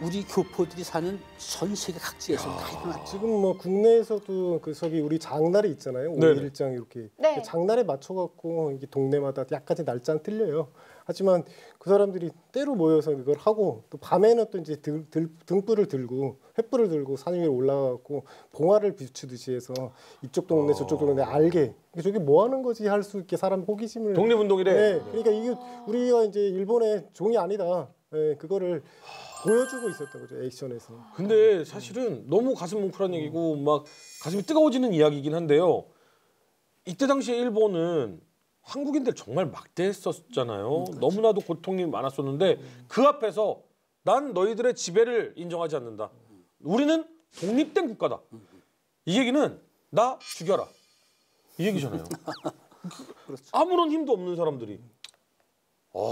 우리 교포들이 사는 전 세계 각지에서 다 일어났죠. 지금 뭐 국내에서도 그 저기 우리 장날이 있잖아요. 네네. 5일장 이렇게 네. 그 장날에 맞춰갖고 이게 동네마다 약간씩 날짜는 틀려요. 하지만 그 사람들이 때로 모여서 이걸 하고 또 밤에는 또 이제 등불을 들고 횃불을 들고 산 위에 올라가고 봉화를 비추듯이 해서 이쪽 동네 저쪽 동네 알게 저게 뭐 하는 거지 할 수 있게 사람 호기심을 독립운동이래. 네, 그러니까 이게 우리가 이제 일본의 종이 아니다. 네, 그거를 보여주고 있었던 거죠 액션에서. 근데 사실은 너무 가슴 뭉클한 얘기고 막 가슴이 뜨거워지는 이야기이긴 한데요. 이때 당시에 일본은 한국인들 정말 막대했었잖아요. 너무나도 고통이 많았었는데 그 앞에서 난 너희들의 지배를 인정하지 않는다. 우리는 독립된 국가다. 이 얘기는 나 죽여라. 이 얘기잖아요. 아무런 힘도 없는 사람들이.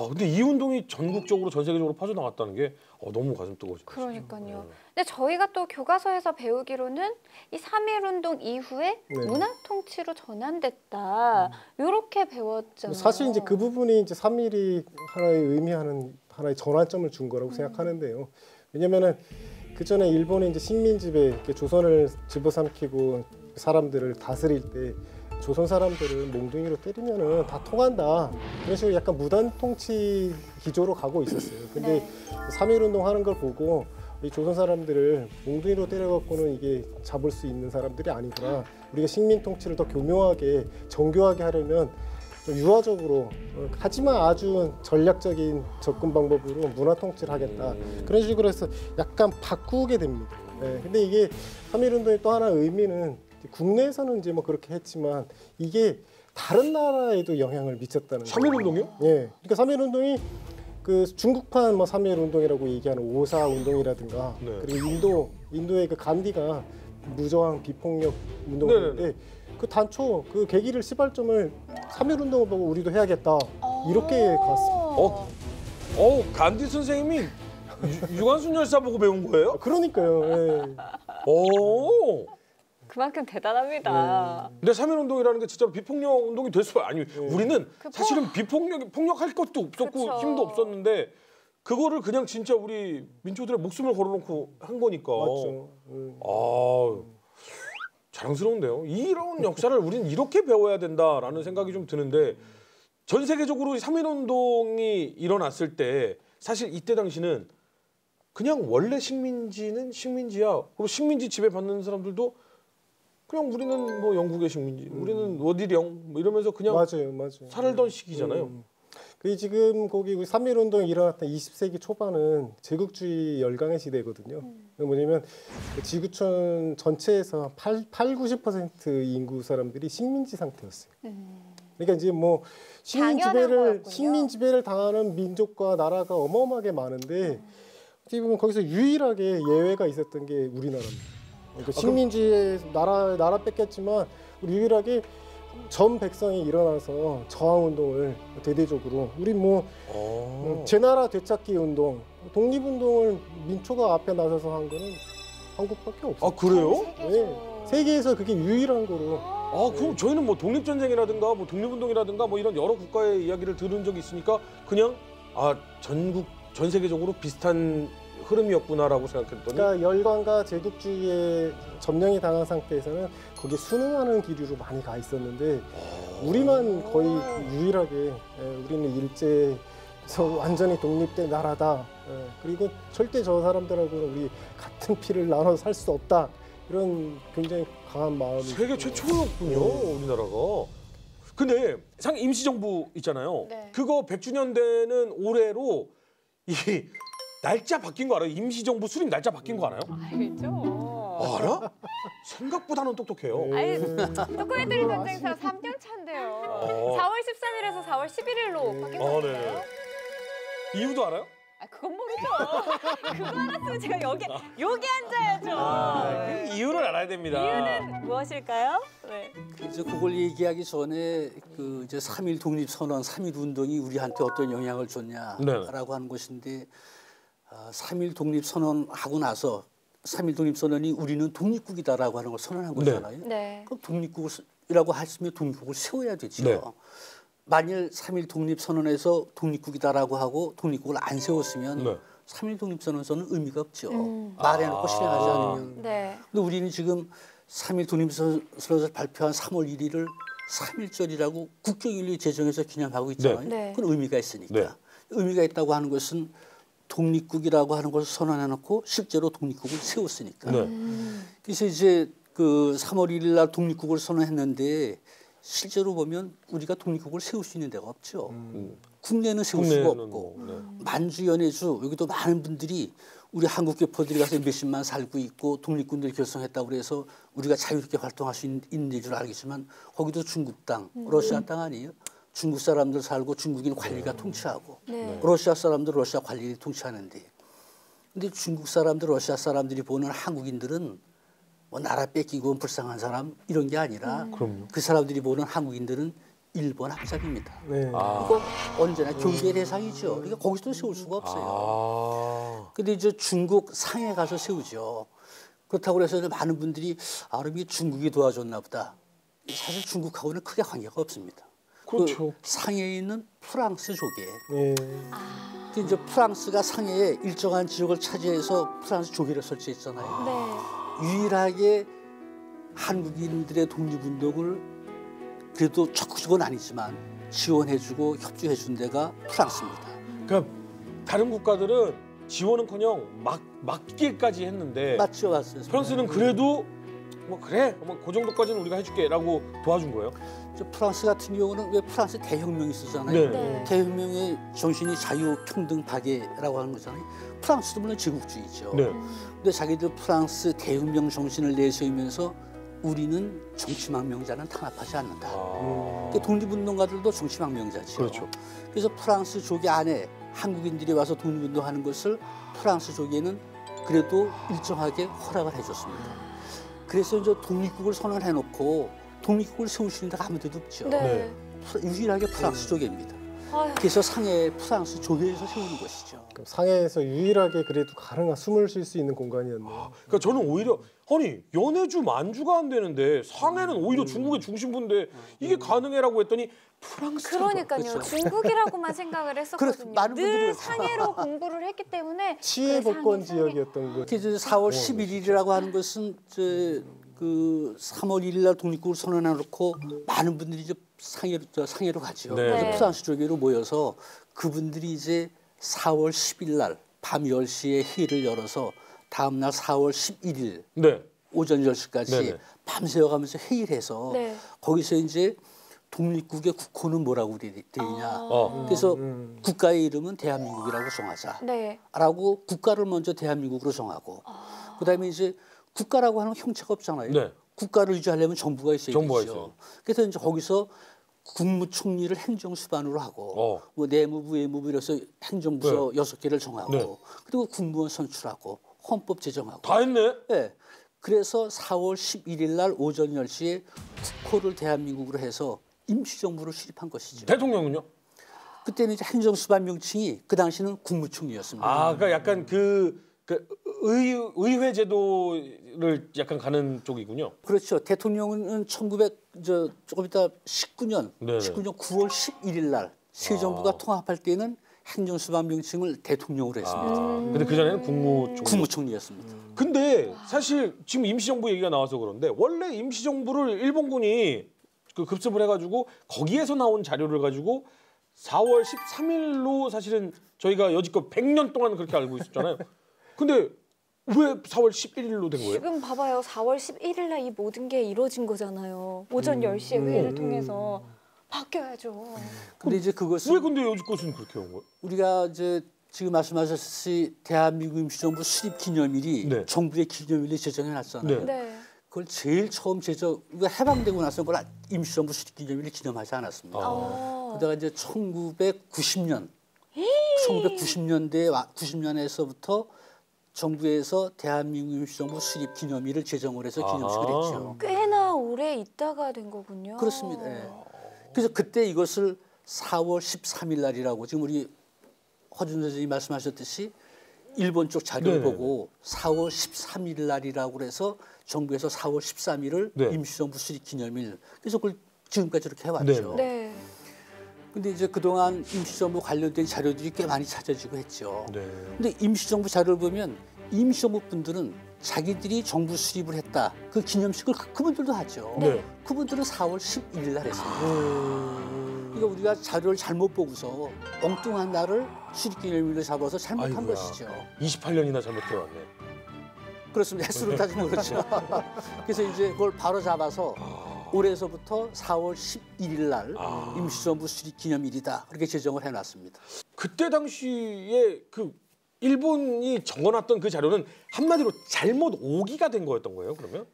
근데 이 운동이 전국적으로 전 세계적으로 퍼져나갔다는 게 너무 가슴 뜨거워지네요. 그러니까요. 근데 저희가 또 교과서에서 배우기로는 이 3.1운동 이후에 네. 문화 통치로 전환됐다. 이렇게 배웠잖아요. 사실 이제 그 부분이 이제 3.1이 하나의 의미하는 하나의 전환점을 준 거라고 생각하는데요. 왜냐면은 그 전에 일본의 이제 식민 지배, 이렇게 조선을 집어삼키고 사람들을 다스릴 때 조선 사람들을 몽둥이로 때리면은 다 통한다. 그런 식으로 약간 무단 통치 기조로 가고 있었어요. 근데 네. 3.1 운동 하는 걸 보고 이 조선 사람들을 몽둥이로 때려갖고는 이게 잡을 수 있는 사람들이 아니구나. 우리가 식민 통치를 더 교묘하게 정교하게 하려면 좀 유화적으로 하지만 아주 전략적인 접근 방법으로 문화 통치를 하겠다. 그런 식으로 해서 약간 바꾸게 됩니다. 네. 근데 이게 3.1 운동의 또 하나 의미는 국내에서는 이제 뭐 그렇게 했지만 이게 다른 나라에도 영향을 미쳤다는 거예요. 3.1 운동이요? 예. 그러니까 3.1 운동이 그 중국판 뭐 3.1 운동이라고 얘기하는 5.4 운동이라든가 네. 그리고 인도의 그 간디가 무저항 비폭력 운동인데 그 단초 그 계기를 시발점을 3.1 운동을 보고 우리도 해야겠다 이렇게 갔습니다. 간디 선생님이 유관순 열사 보고 배운 거예요? 그러니까요. 예. 오. 그만큼 대단합니다. 근데 3.1 운동이라는 게 진짜 비폭력 운동이 될 수가 아니. 우리는 그 사실은 폭력할 것도 없었고 그쵸. 힘도 없었는데 그거를 그냥 진짜 우리 민초들의 목숨을 걸어놓고 한 거니까. 맞죠. 자랑스러운데요. 이런 역사를 우리는 이렇게 배워야 된다라는 생각이 좀 드는데 전 세계적으로 3.1 운동이 일어났을 때 사실 이때 당시는 그냥 원래 식민지는 식민지야. 그리고 식민지 지배받는 사람들도 그냥 우리는 뭐 영국의 식민지, 우리는 어디령 뭐 이러면서 그냥 맞아요. 살던 시기잖아요. 그 지금 거기 3.1운동이 일어났던 20세기 초반은 제국주의 열강의 시대거든요. 뭐냐면 지구촌 전체에서 90% 인구 사람들이 식민지 상태였어요. 그러니까 이제 뭐 식민 지배를 당하는 민족과 나라가 어마어마하게 많은데 어떻게 보면 거기서 유일하게 예외가 있었던 게 우리나라입니다. 그러니까 식민지에 나라 뺏겼지만 우리 유일하게 전 백성이 일어나서 저항 운동을 대대적으로 우리 뭐 제 나라 되찾기 운동, 독립 운동을 민초가 앞에 나서서 한 거는 한국밖에 없어요. 아 그래요? 네. 세계에서 그게 유일한 거로. 아 그럼 저희는 뭐 독립전쟁이라든가 뭐 독립운동이라든가 뭐 이런 여러 국가의 이야기를 들은 적이 있으니까 그냥 전 세계적으로 비슷한 흐름이었구나라고 생각했더니 그러니까 열강과 제국주의에 점령이 당한 상태에서는 거기에 순응하는 기류로 많이 가 있었는데 우리만 거의 유일하게 우리는 일제에서 완전히 독립된 나라다. 그리고 절대 저 사람들하고는 우리 같은 피를 나눠 살 수 없다. 이런 굉장히 강한 마음이 세계 최초였군요, 우리나라가. 근데 임시정부 있잖아요. 네. 그거 100주년 되는 올해로 이 날짜 바뀐 거 알아요? 임시정부 수립 날짜 바뀐 거 알아요? 알죠. 알아? 생각보다는 똑똑해요. 아니, 도쿠멘터리 전쟁사 3년 차인데요. 4월 13일에서 4월 11일로 바뀐 거 네. 같아요. 이유도 알아요? 아, 그건 모르죠. 그거 알았으면 제가 여기 앉아야죠. 그 이유를 알아야 됩니다. 이유는 무엇일까요? 네. 이제 그걸 얘기하기 전에 그 이제 3.1 독립선언, 3.1 운동이 우리한테 어떤 영향을 줬냐라고 하는 것인데 3.1 독립선언 하고 나서 3.1 독립선언이 우리는 독립국이다라고 하는 걸 선언한 거잖아요. 네. 그럼 독립국이라고 했으면 독립국을 세워야 되죠. 네. 만일 3.1 독립선언에서 독립국이다라고 하고 독립국을 안 세웠으면 네. 3.1 독립선언은 의미가 없죠. 말해놓고 실행하지 않으면. 네. 근데 우리는 지금 3.1 독립선언을 발표한 3월 1일을 3.1절이라고 국경일리 제정해서 기념하고 있잖아요. 네. 그건 의미가 있으니까. 네. 의미가 있다고 하는 것은 독립국이라고 하는 것을 선언해놓고 실제로 독립국을 세웠으니까. 네. 그래서 이제 그 3월 1일 날 독립국을 선언했는데 실제로 보면 우리가 독립국을 세울 수 있는 데가 없죠. 국내는 세울 수가 없고 만주 연해주 여기도 많은 분들이 우리 한국 교포들이 가서 몇십만 살고 있고 독립군들 결성했다고 그래서 우리가 자유롭게 활동할 수 있는 줄 알겠지만 거기도 중국 땅, 러시아 땅 아니에요? 중국 사람들 살고 중국인 관리가 통치하고 네. 러시아 사람들 러시아 관리를 통치하는데 근데 중국 사람들 러시아 사람들이 보는 한국인들은 뭐 나라 뺏기고 불쌍한 사람 이런 게 아니라 그 사람들이 보는 한국인들은 일본 학살입니다. 네. 이거 언제나 경계 대상이죠. 그러니까 거기서도 세울 수가 없어요. 근데 이제 중국 상해 가서 세우죠. 그렇다고 해서 많은 분들이 이게 중국이 도와줬나 보다. 사실 중국하고는 크게 관계가 없습니다. 그렇죠. 그 상해에 있는 프랑스 조개. 네. 이제 프랑스가 상해에 일정한 지역을 차지해서 프랑스 조개를 설치했잖아요. 네. 유일하게 한국인들의 독립운동을 그래도 적극적은 아니지만 지원해주고 협조해준 데가 프랑스입니다. 그러니까 다른 국가들은 지원은커녕 막기까지 했는데 맞죠, 맞죠. 프랑스는 그래도 뭐 그래, 그 정도까지는 우리가 해줄게라고 도와준 거예요. 프랑스 같은 경우는 왜 프랑스 대혁명이 있었잖아요. 네. 네. 대혁명의 정신이 자유, 평등, 박애라고 하는 거잖아요. 프랑스도 물론 제국주의죠. 네. 근데 자기들 프랑스 대혁명 정신을 내세우면서 우리는 정치망명자는 탄압하지 않는다. 그러니까 독립운동가들도 정치망명자죠. 그렇죠. 그래서 프랑스 조계 안에 한국인들이 와서 독립운동하는 것을 프랑스 조계는 그래도 일정하게 허락을 해줬습니다. 그래서 이제 독립국을 선언해놓고 독립국을 세울 수 있는 데가 아무 데도 없죠. 네. 유일하게 프랑스 조계입니다. 아유. 그래서 상해 프랑스 조계에서 세우는 것이죠. 상해에서 유일하게 그래도 가능한 숨을 쉴 수 있는 공간이었네요. 그러니까 저는 오히려 연해주 만주가 안 되는데 상해는 오히려 중국의 중심부인데 이게 가능해라고 했더니 프랑스. 그러니까요. 그렇죠. 중국이라고 많은 했었거든요. 많은 분들이 늘 상해로 공부를 했기 때문에 치외 그 복권 상해. 지역이었던 거. 그래서 4월 11일이라고 하는 것은 그 3월 1일 날 독립국을 선언해놓고 많은 분들이 이제 상해로 가죠. 네. 그래서 프랑스 조계로 모여서 그분들이 이제 4월 10일 날 밤 10시에 회의를 열어서 다음 날 4월 11일 네. 오전 10시까지 네네. 밤새워 가면서 회의를 해서 네. 거기서 이제 독립국의 국호는 뭐라고 돼 있냐. 어. 그래서 국가의 이름은 대한민국이라고 정하자. 네. 라고 국가를 먼저 대한민국으로 정하고 그다음에 이제 국가라고 하는 형체가 없잖아요. 네. 국가를 유지하려면 정부가 있어야 정부가 되죠. 있어요. 그래서 이제 거기서 국무총리를 행정수반으로 하고 뭐 내무부, 외무부 이래서 행정부서 6개를 정하고 네. 그리고 국무원 선출하고 헌법 제정하고 다 했네. 네. 그래서 4월 11일 날 오전 10시에 국호를 대한민국으로 해서 임시정부를 수립한 것이죠. 대통령은요? 그때는 이제 행정수반 명칭이 그 당시는 국무총리였습니다. 아, 그러니까 약간 그 의회 제도를 약간 가는 쪽이군요. 그렇죠. 대통령은 조금 이따 19년 네네. 9월 11일 날 새 정부가 통합할 때는 행정수반 명칭을 대통령으로 했습니다. 근데 그 전에는 국무총리였습니다. 근데 사실 지금 임시정부 얘기가 나와서 그런데 원래 임시정부를 일본군이 그 급습을 해가지고 거기에서 나온 자료를 가지고 4월 13일로 사실은 저희가 여지껏 100년 동안 그렇게 알고 있었잖아요. 근데 왜 4월 11일로 된 거예요? 지금 봐봐요. 4월 11일 날 이 모든 게 이루어진 거잖아요. 오전 10시에 회의를 통해서 바뀌어야죠. 근데 이제 왜 그것은 근데 여지껏은 그렇게 온 거예요? 우리가 이제 지금 말씀하셨듯이 대한민국 임시정부 수립 기념일이 네. 정부의 기념일로 제정해 놨잖아요. 네. 네. 그걸 제일 처음 우리가 해방되고 나서 그걸 임시정부 수립 기념일을 기념하지 않았습니다. 그러다가 이제 1990년 90년대에서부터 정부에서 대한민국 임시정부 수립 기념일을 제정을 해서 기념식을 했죠. 꽤나 오래 있다가 된 거군요. 그렇습니다. 예. 그래서 그때 이것을 4월 13일 날이라고 지금 우리 허준 선생님이 말씀하셨듯이 일본 쪽 자료를 네네. 보고 4월 13일 날이라고 그래서 정부에서 4월 13일을 네. 임시정부 수립 기념일. 그래서 그걸 지금까지 이렇게 해왔죠. 네. 근데 이제 그동안 임시정부 관련된 자료들이 꽤 많이 찾아지고 했죠. 네. 근데 임시정부 자료를 보면 임시정부 분들은 자기들이 정부 수립을 했다. 그 기념식을 그분들도 하죠. 네. 그분들은 4월 11일 날 했습니다. 그러니까 우리가 자료를 잘못 보고서 엉뚱한 날을 수립기념일로 잡아서 잘못한 아이고야. 것이죠. 28년이나 잘못해왔네. 그렇습니다. 횟수로 따지면 그렇죠. 그래서 이제 그걸 바로 잡아서 올해서부터 4월 11일 날 임시정부 수립 기념일이다. 그렇게 제정을 해놨습니다. 그때 당시에 그 일본이 적어놨던 그 자료는 한마디로 잘못 오기가 된 거였던 거예요, 그러면?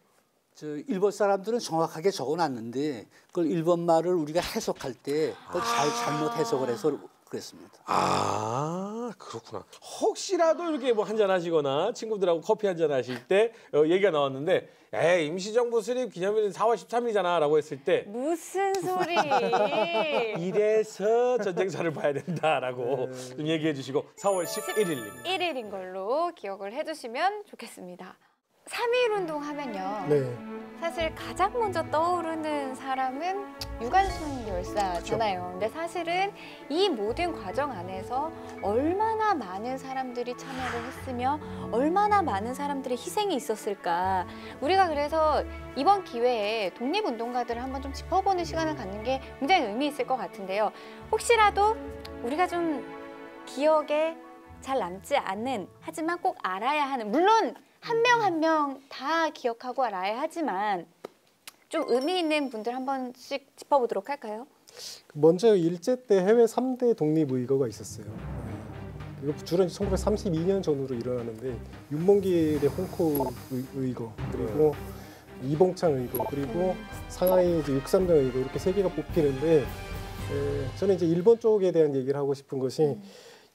일본 사람들은 정확하게 적어놨는데 그걸 일본 말을 우리가 해석할 때 그걸 잘못 해석을 해서 그랬습니다. 아, 그렇구나. 혹시라도 이렇게 뭐 한잔 하시거나 친구들하고 커피 한잔 하실 때 얘기가 나왔는데 에이, 임시정부 수립 기념일은 4월 13일이잖아 라고 했을 때 무슨 소리? 이래서 전쟁사를 봐야 된다라고 좀 얘기해 주시고 4월 11일입니다. 1일인 걸로 기억을 해주시면 좋겠습니다. 3.1 운동 하면요. 네. 사실 가장 먼저 떠오르는 사람은 유관순 열사잖아요. 근데 사실은 이 모든 과정 안에서 얼마나 많은 사람들이 참여를 했으며 얼마나 많은 사람들의 희생이 있었을까. 우리가 그래서 이번 기회에 독립운동가들을 한번 좀 짚어보는 시간을 갖는 게 굉장히 의미 있을 것 같은데요. 혹시라도 우리가 좀 기억에 잘 남지 않는, 하지만 꼭 알아야 하는, 물론 한 명 한 명 다 기억하고 알아야 하지만 좀 의미 있는 분들 한 번씩 짚어보도록 할까요? 먼저 일제 때 해외 3대 독립의거가 있었어요. 이거 주로 1932년 전후로 일어나는데 윤몽길의 홍콩 의거, 그리고 이봉창 의거, 그리고 상하이 이제 6.3당 의거, 이렇게 세 개가 뽑히는데 저는 이제 일본 쪽에 대한 얘기를 하고 싶은 것이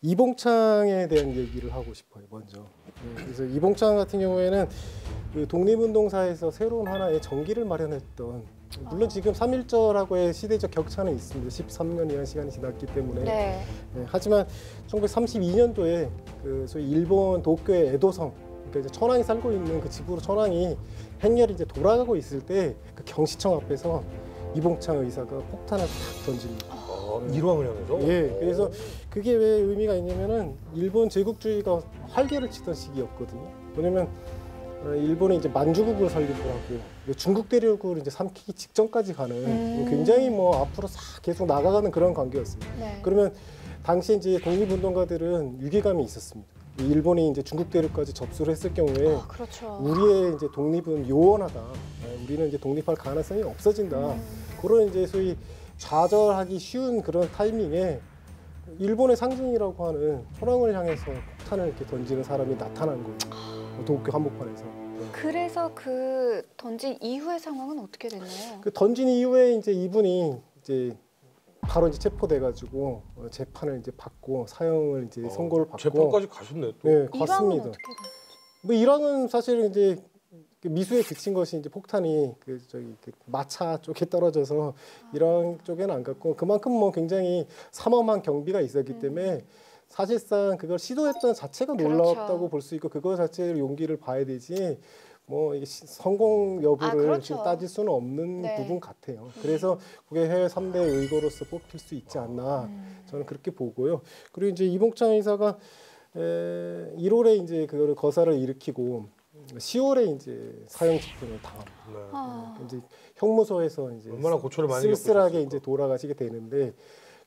이봉창에 대한 얘기를 하고 싶어요. 먼저. 그래서 이봉창 같은 경우에는 그 독립운동사에서 새로운 하나의 전기를 마련했던, 물론 지금 3.1절하고의 시대적 격차는 있습니다. 13년이라는 시간이 지났기 때문에. 네. 하지만 1932년도에 그 소위 일본 도쿄의 에도성, 그러니까 이제 천황이 살고 있는 그 집으로 천황이 행렬이 이제 돌아가고 있을 때 그 경시청 앞에서 이봉창 의사가 폭탄을 탁 던집니다. 일왕을 향해서? 예, 그래서 그게 왜 의미가 있냐면은 일본 제국주의가 활개를 치던 시기였거든요. 왜냐면 일본이 이제 만주국을 살리고 하고 중국 대륙을 이제 삼키기 직전까지 가는 굉장히 뭐 앞으로 싹 계속 나가가는 그런 관계였습니다. 네. 그러면 당시 이제 독립운동가들은 유괴감이 있었습니다. 일본이 이제 중국 대륙까지 접수를 했을 경우에 그렇죠. 우리의 이제 독립은 요원하다. 우리는 이제 독립할 가능성이 없어진다. 그런 이제 소위 좌절하기 쉬운 그런 타이밍에 일본의 상징이라고 하는 초랑을 향해서 폭탄을 이렇게 던지는 사람이 나타난 거예요. 도쿄 한복판에서. 그래서 그 던진 이후의 상황은 어떻게 됐나요? 그 던진 이후에 이제 이분이 이제 바로 이제 체포돼가지고 재판을 이제 받고 사형을 이제 선고를 받고 재판까지 가셨네 또. 네, 일왕은 갔습니다. 어떻게 됐나요? 뭐 일왕은 사실은 이제 그 미수에 그친 것이 이제 폭탄이 그 마차 쪽에 떨어져서 일왕 쪽에는 안 갔고 그만큼 뭐 굉장히 삼엄한 경비가 있었기 때문에 사실상 그걸 시도했던 자체가 놀랍다고 그렇죠. 볼 수 있고 그거 자체를 용기를 봐야 되지 뭐 이게 성공 여부를 그렇죠. 지금 따질 수는 없는 네. 부분 같아요. 그래서 그게 해외 3대 의거로서 뽑힐 수 있지 않나 저는 그렇게 보고요. 그리고 이제 이봉창 의사가 1월에 이제 그거를 거사를 일으키고 10월에 이제 사형 집행을 당합니다. 네. 아, 이제 형무소에서 이제 얼마나 고초를 많이 쓸쓸하게 겪으셨을까. 이제 돌아가시게 되는데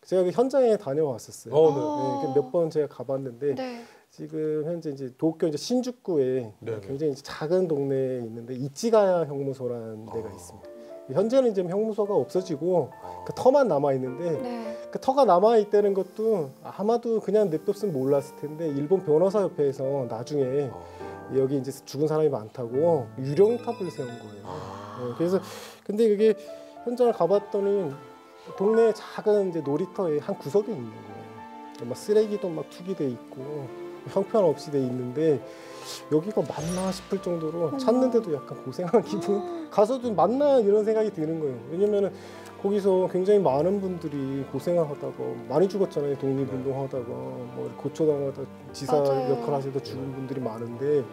제가 그 현장에 다녀왔었어요. 네. 몇 번 제가 가봤는데 네. 지금 현재 이제 도쿄 이제 신주쿠에 네네. 굉장히 이제 작은 동네에 있는데 이치가야 형무소라는 데가 있습니다. 현재는 이제 형무소가 없어지고 그 터만 남아 있는데 네. 그 터가 남아 있다는 것도 아마도 그냥 냅뒀으면 몰랐을 텐데 일본 변호사 협회에서 나중에 여기 이제 죽은 사람이 많다고 유령탑을 세운 거예요. 네, 그래서 근데 그게 현장을 가봤더니 동네 작은 이제 놀이터에 한 구석에 있는 거예요. 막 쓰레기도 막 투기돼 있고 형편없이 돼 있는데 여기가 맞나 싶을 정도로 찾는데도 약간 고생한 기분. 가서도 맞나 이런 생각이 드는 거예요. 왜냐면은 거기서 굉장히 많은 분들이 고생을 하다가 많이 죽었잖아요. 독립운동하다가 뭐 고초당하다 지사 맞아요. 역할 하시다 죽은 분들이 많은데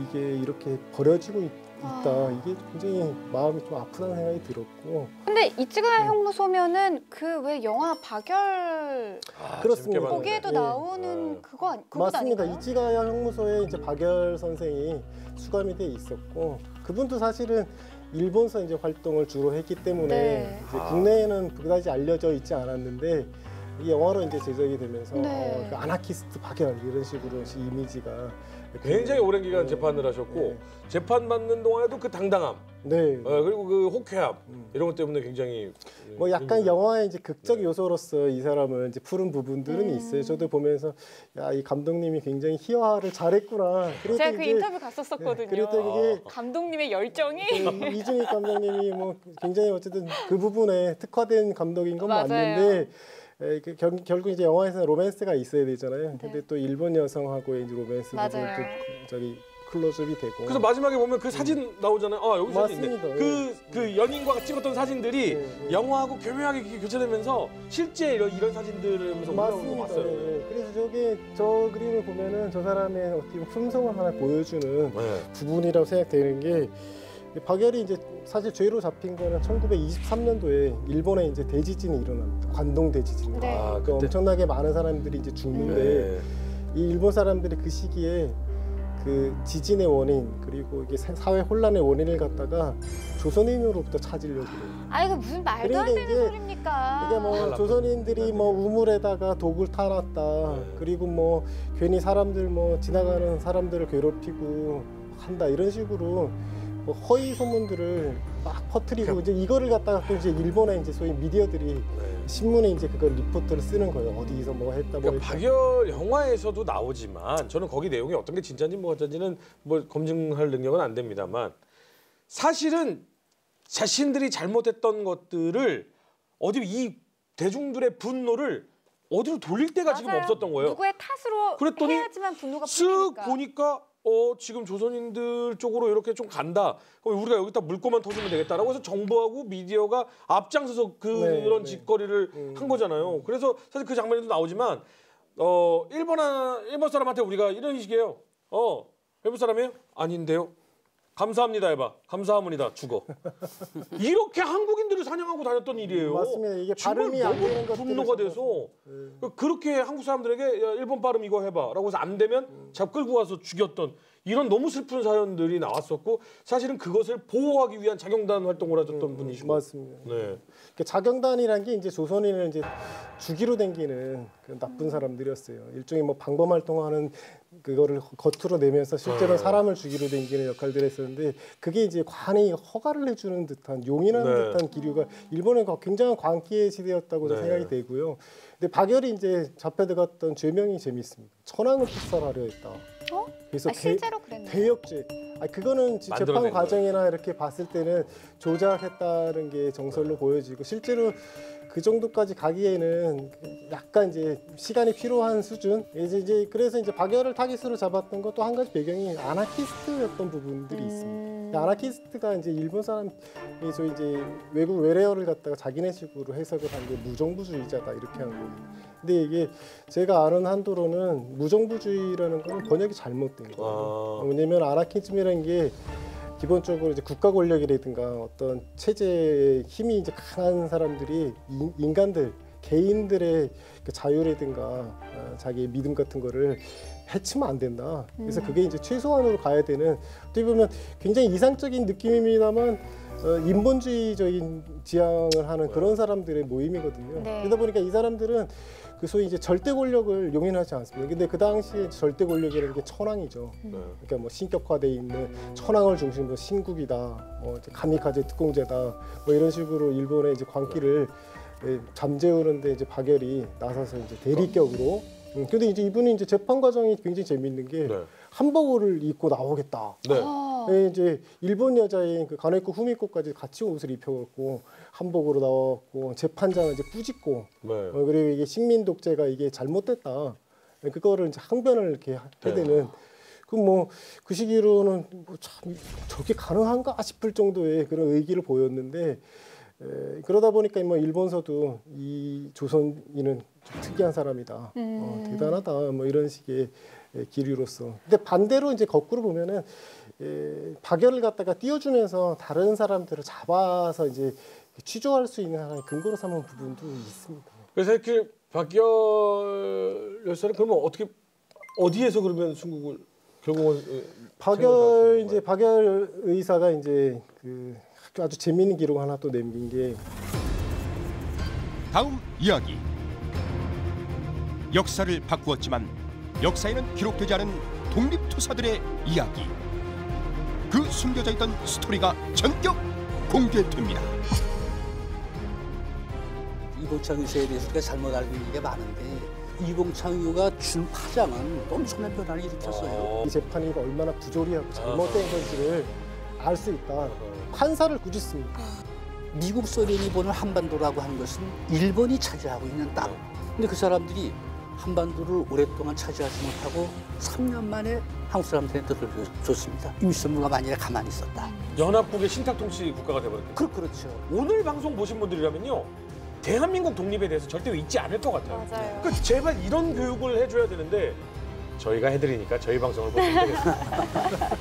이게 이렇게 버려지고 있다. 이게 굉장히 마음이 좀 아프다는 생각이 들었고. 근데 이치가야 형무소면은 그 왜 영화 박열 그렇습니다. 재밌게 거기에도 네. 나오는 그거 맞습니다. 아닌가요? 이치가야 형무소에 이제 박열 선생이 수감이 돼 있었고 그분도 사실은 일본서 이제 활동을 주로 했기 때문에 네. 이제 국내에는 그다지 알려져 있지 않았는데 이 영화로 이제 제작이 되면서 네. 그 아나키스트 박열 이런 식으로 이미지가 굉장히 오랜 기간 네. 재판을 하셨고 네. 재판 받는 동안에도 그 당당함 네. 그리고 그 호쾌함 이런 것 때문에 굉장히 뭐 약간 영화의 이제 극적 요소로서 이 사람을 이제 푸른 부분들은 있어요. 저도 보면서 야, 이 감독님이 굉장히 희화를 잘했구나. 그래도 제가 그 이제 인터뷰 갔었었거든요. 그래도 이게 감독님의 열정이 이중익 감독님이 뭐 굉장히 어쨌든 그 부분에 특화된 감독인 건 맞아요. 맞는데 결국 이제 영화에서는 로맨스가 있어야 되잖아요. 네. 근데 또 일본 여성하고의 이제 로맨스 부분이 맞아요. 또 저기 클로즈업이 되고. 그래서 마지막에 보면 그 사진 나오잖아요. 여기 사진 있네. 맞습니다. 그 연인과 찍었던 사진들이 네. 영화하고 교묘하게 교체되면서 실제 이런 사진들을 보면서 올라오는 거 맞습니다. 봤어요. 예. 그래서 저 그림을 보면은 저 사람의 어떻게 보면 품성을 하나 보여주는 네. 부분이라고 생각되는 게 박열이 이제 사실 죄로 잡힌 거는 1923년도에 일본에 이제 대지진이 일어납니다. 관동 대지진. 네. 그 엄청나게 많은 사람들이 이제 죽는데 네. 이 일본 사람들이 그 시기에 그 지진의 원인 그리고 이게 사회 혼란의 원인을 갖다가 조선인으로부터 찾으려고 그래요. 아 이거 무슨 말도 안 그러니까 되는 이게- 소리입니까? 이게 뭐 조선인들이 뭐 우물에다가 독을 타놨다. 그리고 뭐 괜히 사람들 뭐 지나가는 사람들을 괴롭히고 한다 이런 식으로 뭐 허위 소문들을 막 퍼뜨리고 이제 이거를 갖다가 또 이제 일본의 이제 소위 미디어들이 신문에 이제 그걸 리포트를 쓰는 거예요. 어디서 뭐 했다 뭐 그러니까 했다. 박열 영화에서도 나오지만 저는 거기 내용이 어떤 게 진짜인지 뭐 어쩐지는 뭐 검증할 능력은 안 됩니다만 사실은 자신들이 잘못했던 것들을 어디 이 대중들의 분노를 어디로 돌릴 데가 지금 맞아요. 없었던 거예요. 누구의 탓으로 그랬더니 해야지만 분노가 쓱 풀리니까. 보니까 지금 조선인들 쪽으로 이렇게 좀 간다. 그럼 우리가 여기다 물꼬만 터주면 되겠다라고 해서 정부하고 미디어가 앞장서서 그런 네. 짓거리를 한 거잖아요. 그래서 사실 그 장면에도 나오지만 일본 사람한테 우리가 이런 식이에요. 일본 사람이에요? 아닌데요. 감사합니다 해봐. 감사합니다. 죽어. 이렇게 한국인들을 사냥하고 다녔던 일이에요. 맞습니다. 이게 정말 발음이 안 되는 너무 것들을 분노가 돼서 그렇게 한국 사람들에게 야, 일본 발음 이거 해봐라고 해서 안 되면 잡 끌고 와서 죽였던 이런 너무 슬픈 사연들이 나왔었고 사실은 그것을 보호하기 위한 자경단 활동을 하셨던 분이시고. 맞습니다. 네. 그러니까 자경단이란 게 이제 조선인을 이제 주기로 댕기는 그 나쁜 사람들이었어요. 일종의 뭐 방범 활동하는 그거를 겉으로 내면서 실제로 사람을 주기로 댕기는 역할들을 했었는데 그게 이제 관이 허가를 해주는 듯한 용인하는 네. 듯한 기류가 일본의 굉장한 광기의 시대였다고 네. 생각이 되고요. 근데 박열이 이제 잡혀 들어갔던 죄명이 재미있습니다. 천황을 특살하려 했다. 어? 그래서 실제로 그랬나요? 대역죄. 그거는 재판 만들어낸 과정이나 이렇게 봤을 때는 조작했다는 게 정설로 보여지고 실제로 그 정도까지 가기에는 약간 이제 시간이 필요한 수준. 이제 그래서 이제 박열을 타깃으로 잡았던 것도 한 가지 배경이 아나키스트였던 부분들이 있습니다. 아나키스트가 이제 일본 사람이 소위 이제 외국 외래어를 갖다가 자기네식으로 해석을 한 게 무정부주의자다 이렇게 한 거예요. 근데 이게 제가 아는 한도로는 무정부주의라는 거는 번역이 잘못된 거예요. 왜냐면 아나키즘이라는 게 기본적으로 이제 국가 권력이라든가 어떤 체제의 힘이 이제 강한 사람들이 인간들, 개인들의 그 자유라든가 자기의 믿음 같은 거를 해치면 안 된다. 그래서 그게 이제 최소한으로 가야 되는 어떻게 보면 굉장히 이상적인 느낌입니다만 인본주의적인 지향을 하는 그런 사람들의 모임이거든요. 네. 그러다 보니까 이 사람들은 그 소위 이제 절대 권력을 용인하지 않습니다. 근데 그 당시에 절대 권력이라는 게 천황이죠. 그러니까 뭐 신격화돼 있는 천황을 중심으로 신국이다, 이제 가미카제 특공제다, 뭐 이런 식으로 일본의 이제 광기를 잠재우는데 이제 박열이 나서서 이제 대리격으로. 근데 이제 이분이 이제 재판 과정이 굉장히 재미있는 게 네. 한복을 입고 나오겠다. 네. 이제 일본 여자인 그 가네코 후미코까지 같이 옷을 입혀갖고 한복으로 나왔고 재판장을 이제 꾸짖고 네. 그리고 이게 식민 독재가 이게 잘못됐다. 그거를 이제 항변을 이렇게 해대는. 그럼 뭐 그 시기로는 뭐 참 저게 가능한가 싶을 정도의 그런 의기를 보였는데 그러다 보니까 뭐 일본서도 이 조선인은 좀 특이한 사람이다. 대단하다. 뭐 이런 식의 기류로서. 근데 반대로 이제 거꾸로 보면은 박열을 갖다가 띄워주면서 다른 사람들을 잡아서 이제 취조할 수 있는 하나의 근거로 삼은 부분도 있습니다. 그래서 이렇게 박열 열사는 그러면 어떻게 어디에서 그러면 순국을 결국은 박열 이제 박열 의사가 이제 그 아주 재미있는 기록 하나 또 남긴 게 다음 이야기. 역사를 바꾸었지만 역사에는 기록되지 않은 독립투사들의 이야기. 그 숨겨져 있던 스토리가 전격 공개됩니다. 이봉창 의사에 대해서 우리가 잘못 알고 있는 게 많은데 이봉창 의사가 준 파장은 엄청난 변화를 일으켰어요. 이 재판이 얼마나 부조리하고 잘못된 건지를 알 수 있다. 판사를 꾸짖습니다. 미국 소련이 보는 한반도라고 하는 것은 일본이 차지하고 있는 땅. 근데 그 사람들이 한반도를 오랫동안 차지하지 못하고 3년 만에 한국 사람들한테 줬습니다. 임시정부가 만약에 가만히 있었다. 연합국의 신탁통치 국가가 돼버렸겠죠. 그렇죠. 오늘 방송 보신 분들이라면요. 대한민국 독립에 대해서 절대 잊지 않을 것 같아요. 맞아요. 그러니까 제발 이런 교육을 해줘야 되는데 저희가 해드리니까 저희 방송을 보시면 되겠습니다.